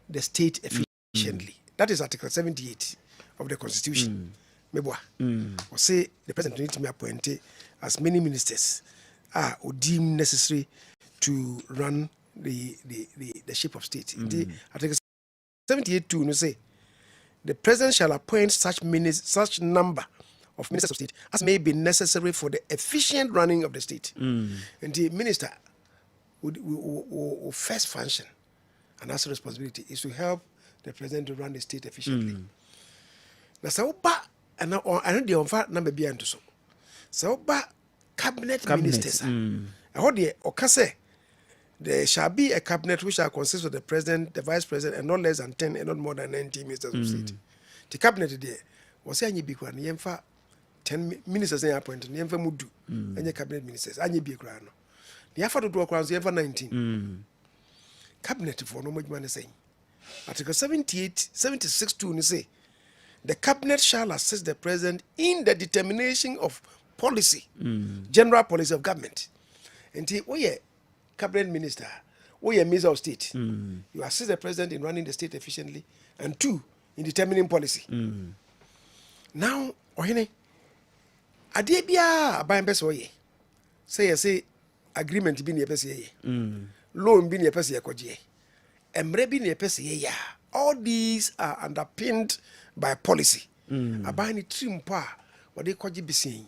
the state efficiently. That is Article 78 of the Constitution. Or say the president needs to be appointed as many ministers are deemed necessary to run the ship of state. Article 78 2 no say the president shall appoint such number of ministers of state as may be necessary for the efficient running of the state. And the minister will first function and that's the responsibility is to help the president to run the state efficiently. Now, so and now I know the on number be so. So cabinet ministers. I heard the okase there shall be a cabinet which shall consist of the president, the vice president, and not less than 10 and not more than 90 ministers of state. The cabinet there was saying you be 10 ministers appointed, yemfa mudu, and cabinet ministers, and you be grand. The effort to do across the 19. Cabinet for no more saying. Article 76 2 say the cabinet shall assist the president in the determination of policy, general policy of government. And we cabinet minister, we are minister of state. You assist the president in running the state efficiently, and 2 in determining policy. Now, Ohene, Adebia by Besoye. Say agreement be near Pessie, loan be near Pessie Koje, and maybe near Pessie. All these are underpinned by policy. A buying trim pa, what they call be saying.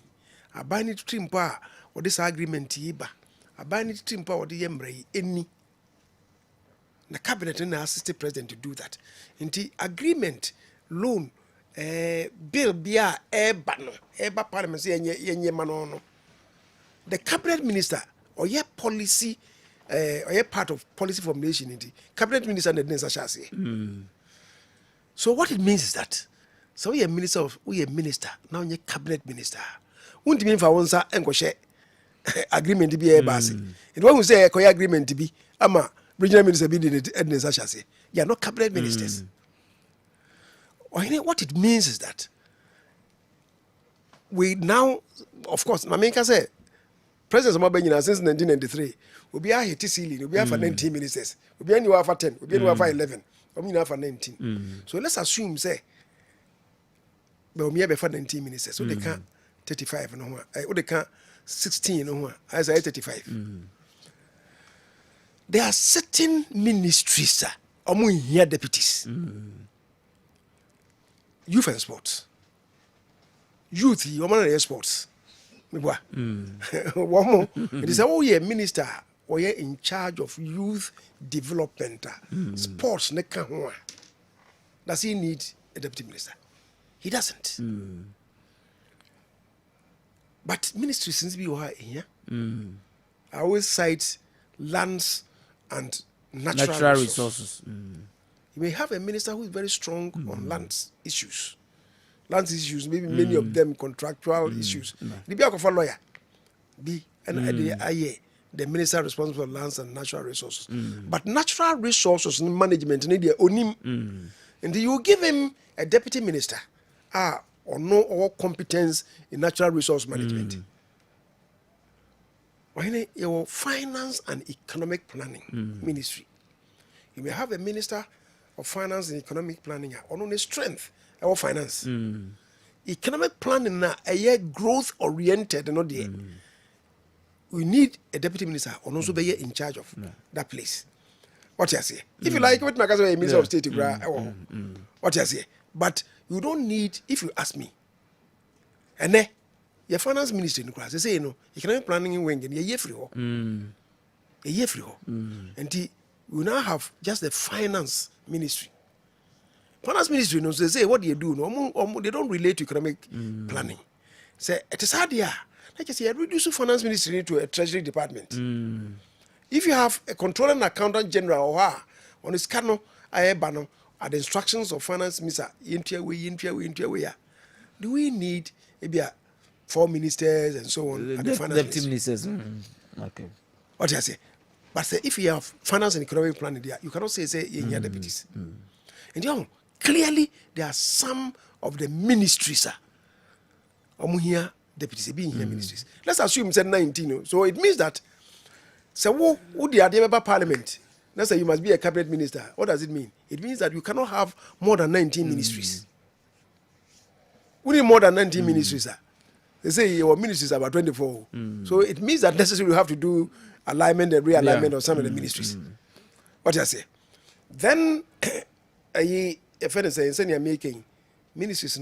A buying trim pa, what this agreement yiba. A buying trim pa, what the embrace any. The cabinet and assistant president to do that. In the agreement, loan, bill, beer, eba parliament, say, ye manono. The cabinet minister, or ye policy, or ye part of policy formulation, in the cabinet minister and the necessary. So what it means is that so we are minister now you're cabinet minister. Won't mean for one sir and share agreement to be a basi. And when we say a agreement to be ama regional minister be the you are not cabinet ministers. Or what it means is that we now, of course, Mamenka say President Mabenya since 1993 will be a hit ceiling, will be for 19 ministers, will be anywhere for 10, will be anywhere for 11. For 19. So let's assume say but we have 19 ministers, so they can't 35 no more. They can't 16 no more. As I 35. There are certain ministries among here deputies. Youth and sports. Youth, you want sports. One more. It is a minister or in charge of youth development, sports. Does he need a deputy minister? He doesn't. But ministry since we were here, I always cite lands and natural resources. You may have a minister who is very strong on land issues. Land issues, maybe many of them contractual issues. The be a lawyer, be the minister responsible for lands and natural resources. But natural resources management need the onim. And you give him a deputy minister or no all competence in natural resource management. When your finance and economic planning ministry, you may have a minister of finance and economic planning on only strength or finance. Economic planning now a year growth oriented and not the we need a deputy minister or also be in charge of that place. What you say? If you like, what my cousin minister of state what you say? But you don't need, if you ask me, and then your finance ministry in class, they say, economic planning in wing, a year free. A year free. And we now have just the finance ministry. Finance ministry, they say, what do you do? No, they don't relate to economic planning. Say, it is hard here. Like I say, I reduce the finance ministry to a treasury department. If you have a controller and accountant general or on his cano, at the instructions of finance minister, do we need maybe 4 ministers and so on at the finance deputy ministers? Okay. What I say? But say, if you have finance and economic planning there, you cannot say in your deputies. And clearly there are some of the ministries here deputies being here ministries. Let's assume it's 19. So it means that so who the idea about parliament? Let's say you must be a cabinet minister. What does it mean? It means that you cannot have more than 19 ministries. We need more than 19 ministries. They say your ministries are about 24. So it means that necessarily you have to do alignment and realignment of some of the ministries. What I say? Then a friend is saying you're making ministries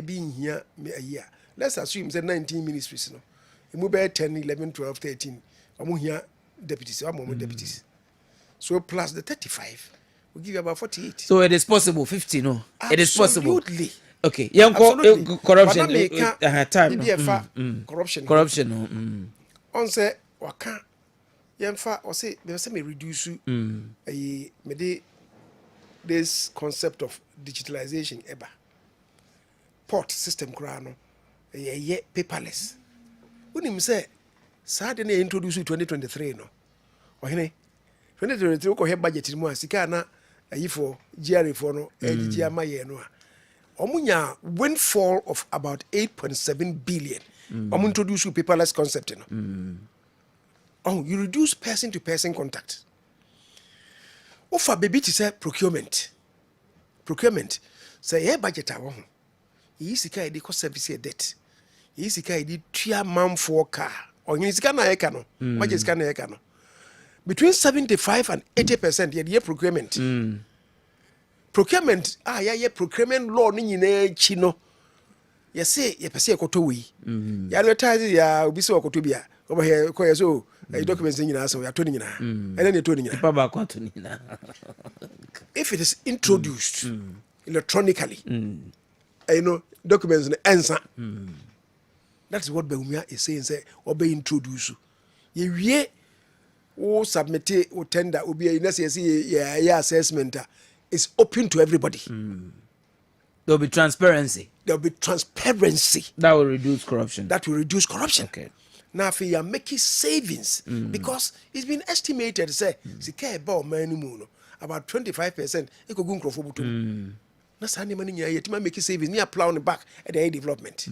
being here a year. Let's assume it's 19 ministries. You move 10, 11, 12, 13. I'm here deputies. I'm more deputies. So plus the 35, we give you about 48. So it is possible. 50, no? It is possible. Absolutely. Okay. Corruption. Corruption. Corruption. No. On say waka. Yemfa or say there was me reduce this concept of digitalization eba. Port system krano. Paperless. When him say, Saturday introduce 2023 no. Ohene 2023 ko he budget mu asika na ayi for GRA for no AGG amaye no a. Omunya windfall of about 8.7 billion. Introduce paperless concept no. You reduce person to person contact. Offer baby to say procurement. Say hey budget awo. Yi sika e dey cost service e debt. Yi sika e dey tua man for car. Onye sika na e ka no. Budget sika na e ka no. Between 75 and 80% ye procurement. Procurement procurement law ni nyina chi no. Ye say ye pese ekoto wi. Ya advertise ya obi se okoto bia. Over here ko ye so documents nyina so ya to nyina. And then you to nyina. Ipa ba kwa to nyina. If it is introduced electronically, documents answer. That's what Beumia is saying. Say, or be introduced. Ye submit or tender will be a assessment is open to everybody. There'll be transparency. There'll be transparency. That will reduce corruption. Okay. Now, if you are making savings, because it's been estimated, say, about 25%, it could go for that's how many years you make savings near plowing back at the development.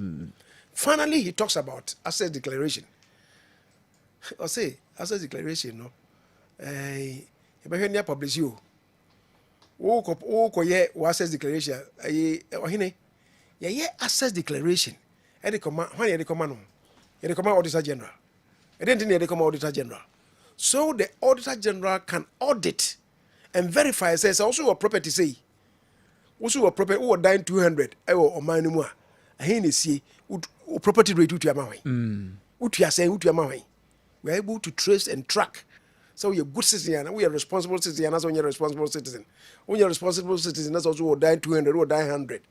Finally, he talks about asset declaration. I say asset declaration, no. If I hear publish you, asset declaration. Asset declaration. When you come Auditor General. I didn't think they come Auditor General. So the Auditor General can audit and verify. Says also a property say. Also a property who dying 200 or minimum. I hear see property rate to your mind. What you are saying to your mind. We are able to trace and track. So you're a good citizen, we are responsible citizen, that's when you're a responsible citizen. When you're a responsible citizen, that's also who dying 200 or dying 100.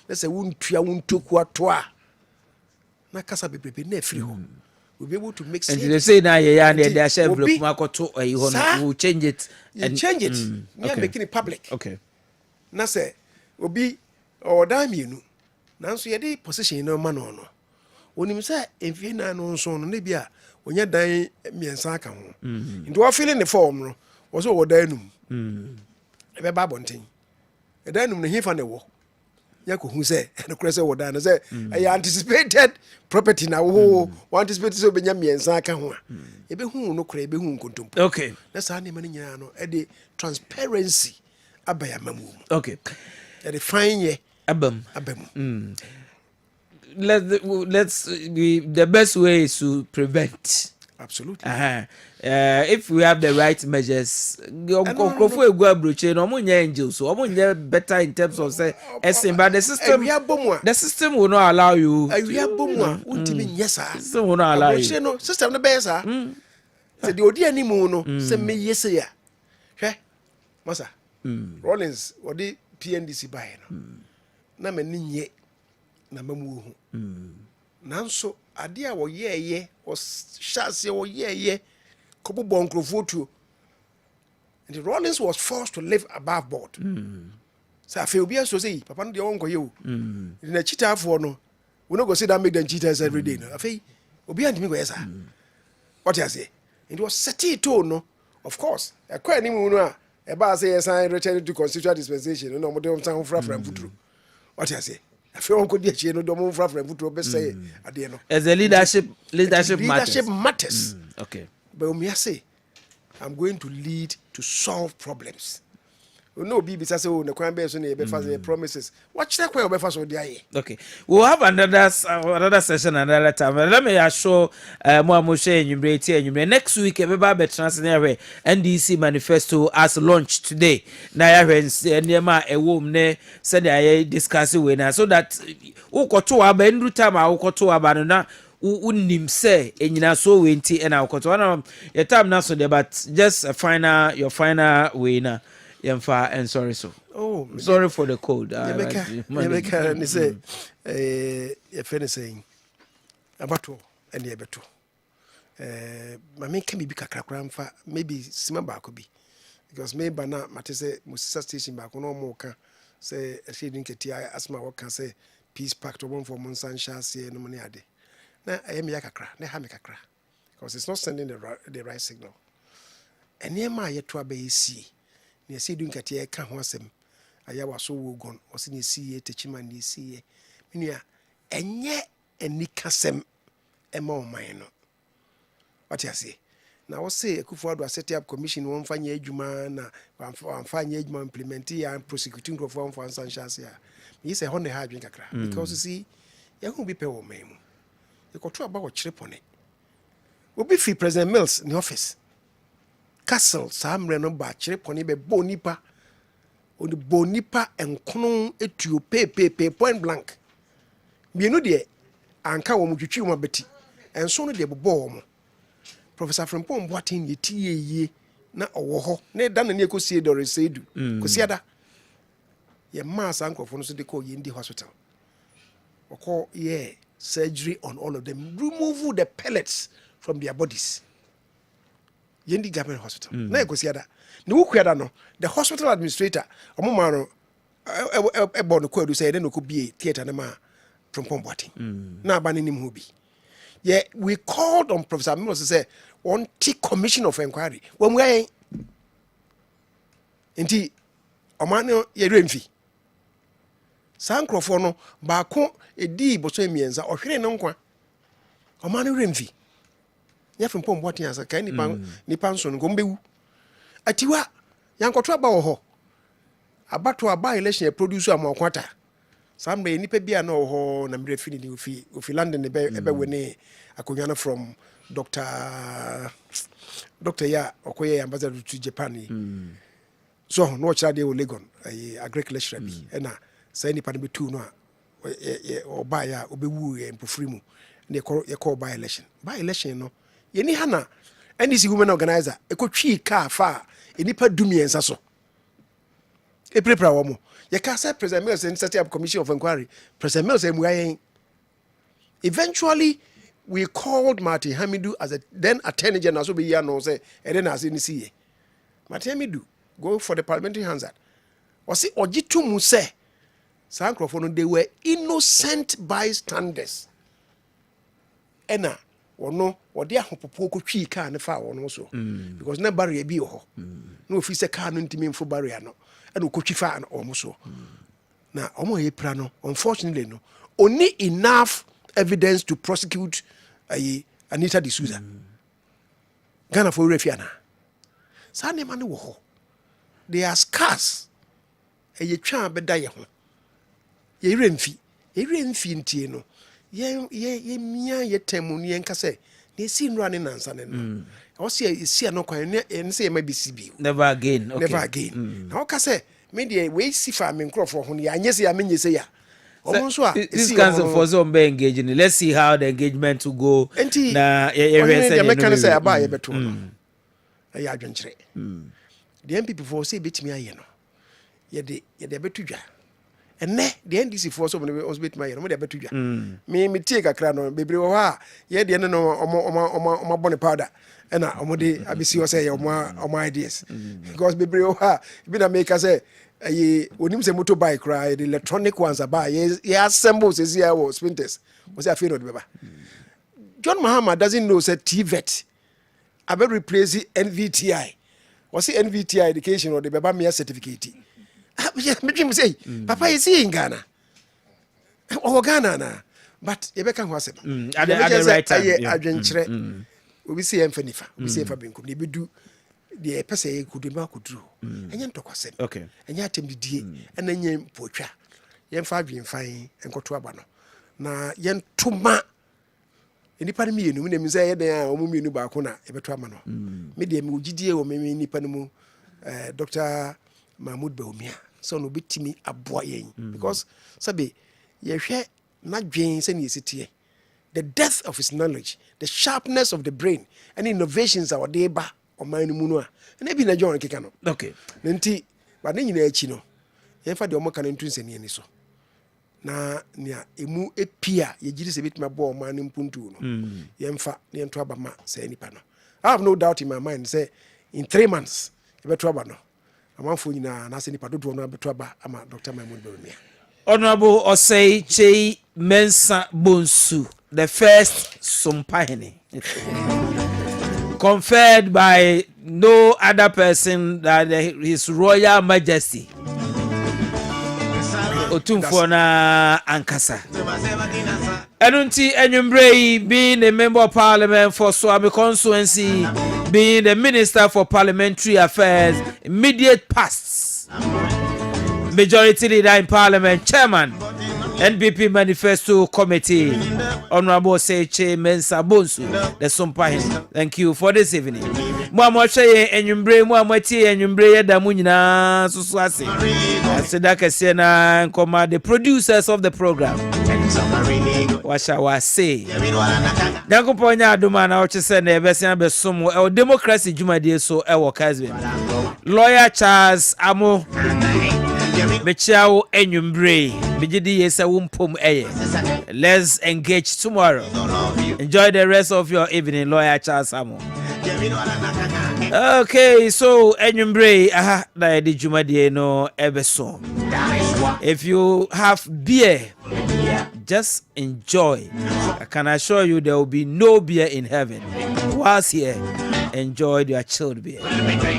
Let's say won't to quoi. Na kasa be na free home. We'll be able to make sense. And they say now they are share envelope market to will change it and change it. We are making it public. Okay. na sɛ obi ɔwɔ dan mmienu nanso yɛde position no ma no no onim sɛ mfie na no nso no ne bi a ɔnyɛ dan mmiɛnsa aka ho nti wɔfele ne form no wɔ sɛ ɔwɔ dan num ɛbɛba abɔnten ɛdan num no hefa ne wɔ yɛkɔhu sɛ ɛnokorɛ sɛ wɔ dan no sɛ ɛyɛ anticipated property na wo anticipate sɛ wobɛnya mmiɛnsa aka ho a yɛbɛhu no korɛ yɛbɛhu nkontompo okay na saa nneɛma no nyinaa no ɛde transparency aba yɛ ama mu okay ɛde fan yɛ abam aba mu let's the best way is to prevent. Absolutely. If we have the right measures, angels, better in terms of say, but the system will not allow you. System will not allow you. System the best. So the odi animu no say me yes ya. Hwe, masa. Rollins, what the PNDC buy no. Na me ni nye na mamu hu. Nanso ade a wo yeye o hyase wo yeye kobo bonkrofo tuo. And Rollins was forced to live above board. So I feel be so say papa no de won koye o. Na cheatafo no we no go sit down make them cheaters every day no. I feel obi antimi go yesa. What you say? It was settled to no. Of course, a quite any no a eba say yes I return to constitutional dispensation no mo de on fra futuro. What you say? I feel on could be a chain of Domon Frafra Futuro best say at the end. As a leadership matters. Okay. But me I say I'm going to lead to solve problems. No be because so the crime based on the promises. Watch that way first on the okay. We'll have another session another time. Let me assure more Moshe and you next week everybody transfer NDC manifesto as launched today. Now and a woman said I discuss it so that ukoto abendu time ukoto abanona unim say enyina so wenti and ukoto one your time now so there but just your final winner. And sorry, so. Oh, sorry for the code. They say, if anything, about and the beto. My main can be kakram for maybe Simba could be because maybe now Matisse Musisa station back no more can say a shading Ketia as my work can say peace pact or one for Monsan shall say no money. Now I am yakakra, ne hamikakra because it's not sending the right signal. And near my yet to obey see. Near see doing Katia can't was him. I was so gone, was in the sea, Techima in the sea. Minia, and yet, and Nikasem, a more minor. What you say? Now, I say, a Kufuad was set up commission, one fine age man, one fine age man implementing and prosecuting of one for San Shasia. He's a honey hard drinker because you see, you won't be pay or meme. You got trouble about chip on it. Will be free President Mills in the office. Castle Sam Reno Bachelor Pony be Bonipa or the Bonipa and Conon etu pay point blank. Be no dear, and cow muchu betty, and so no de bomb. Professor Frimpon Boatin ye tea na owo ne dan ne ko sie dore sedu ko siada ye mass uncle for no so de call ye in the hospital or call ye surgery on all of them, remove the pellets from their bodies. Yendi government hospital. Na ekosiada. Ne wukuada no, the hospital administrator, omoma no ebo no kwadu say no ko bie theater na ma Frimpong Boating. Na aba nim ho bi. Yeah, we called on Professor Mills to say one commission of inquiry. When we inti omano ye remfi. Sankrofo no ba ko edi boso emienza ohwere no nkwa. Omano remfi. Ya Frimpong Boating asa kai nipa nso no gombewu. Atiwa yankotwa aba wo ho. Abato aba election produce amakwata. Sambe nipa bia no ho na mre fini ni ofi London ebe wene akonyana from Dr. Ya okoye ambassador to Japan. So no chira de o Legon agric lecturer bi na say nipa ne betu no a oba ya obewu empofiri mu ne ye call by election. By election no ye ni hana NDC women organizer ekotwi ka fa nipa dumiensa so. E prepare wo mo. You can say President Mills and set up commission of inquiry. President Mills and eventually we called Martin Hamidou as a then Attorney General. So we no say and then as in the CA. Martin Hamidou go for the parliamentary Hansard. ɔse ɔgye to mu sɛ saa nkurɔfoɔ no they were innocent bystanders ɛna ɔno wɔde ahopopo kɔtwii kaa ne faa wɔno so because na barrier bi wɔ hɔ na ɔfiri sɛ kaa no ntimi mfo barrier no ɛna ɔkɔtwi faa ɔmo so na ɔmo a yɛpira no unfortunately no only enough evidence to prosecute Anita D'Souza Ghana for werɛ anaa saa nneɛma no wɔ hɔ they are scarce ɛyɛtwa a bɛda yɛ ho yɛwerɛ mfi ntie no yɛmia yɛtɛmu no yɛnka sɛ na ɛsi nnura ne nansa ne no ɛwɔ sɛ ɛsi ano kwan ɛne sɛ yɛma bɛsi bio never again na wɔka sɛ medeɛ wɔɛsi fa me nkurɔfoɔ ho no yɛanyɛ sɛ yɛamenyɛ sɛ yɛ ɔmo nso a this council for some be engaging. Let's see how the engagement will go. Na yɛrɛ mɛka ne sɛ aba a yɛbɛto no ɛyɛ adwenkyerɛ the MPP for sɛ bɛtumi ayɛ no yɛde bɛto dwa ɛnɛ the NDC for so bɛtumi ayɛ no mo de bɛto dwa me tie kakra no bebree wɔ hɔ a yɛdeɛ no ɔmo abɔ ne powder ɛna ɔmo de abɛsi hɔ sɛ yɛ ɔmo ideas because bebree wɔ hɔ a bi na meka sɛ onim sɛ motorbike cry the electronic ones about assemble says here was sprinters was afraid of beba John Mahama doesn't know say TVET about replace NVTI was it NVTI education or the beba mere certificate make him say papa is in Ghana or Ghana na but Rebecca was it at the right time adventure we see emfanifa we see fabinkum they be do the person could not could do and yan talk was okay and yet him the and then yen pocha yen 5 yen fine and go to abano na yen tuma nipa me yenu me say den o mu menu ba ko na e beto amano me de me ogidie o me nipa no mu Dr. Mahmoud Baumia so no bitimi aboa yen because sabe ye hwe na dwen se ne yesitie the depth of his knowledge the sharpness of the brain and innovations our day ba ɔman no mu no a ɛna bi na John keka no okay nti ba ne nyina akyi no yɛmfa de ɔmo ka no ntu nsani ani so na nea emu epia yɛgyiri sɛ bituma bɔ ɔman no mpuntu no yɛmfa ne yɛnto aba ma sɛ nipa no I have no doubt in my mind say in 3 months yɛbɛto aba no amanfo nyinaa na sɛ nipa dodoɔ no abɛto aba ama Dr. Mahmoud Bawumia Honorable Osei Chei Mensa Bonsu the first Sumpahene conferred by no other person than His Royal Majesty Otumfo na Ankasa. Enunti Enyumbre being a member of Parliament for Swami constituency, being the Minister for Parliamentary Affairs, immediate past, Majority Leader in Parliament, Chairman, NPP Manifesto Committee, Honorable Seche Mensa Bonsu, the Sumpahene. Thank you for this evening. Mwamoche enyumbre mwamweti enyumbre da munyina suswase. Asidaka sena nkoma the producers of the program. Washa wase. Danko ponya aduma na ochese na ebese na besomo e democracy jumadi so e wo Kessben. Lawyer Charles Amo Mechiao enyumbre bijidi yesa wumpom eye. Let's engage tomorrow. Enjoy the rest of your evening, Lawyer Charles Amo. Okay, so enyumbre na di jumadi no ebeso. If you have beer, just enjoy. I can assure you there will be no beer in heaven. Whilst here, enjoy your chilled beer.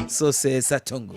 So says Satongo.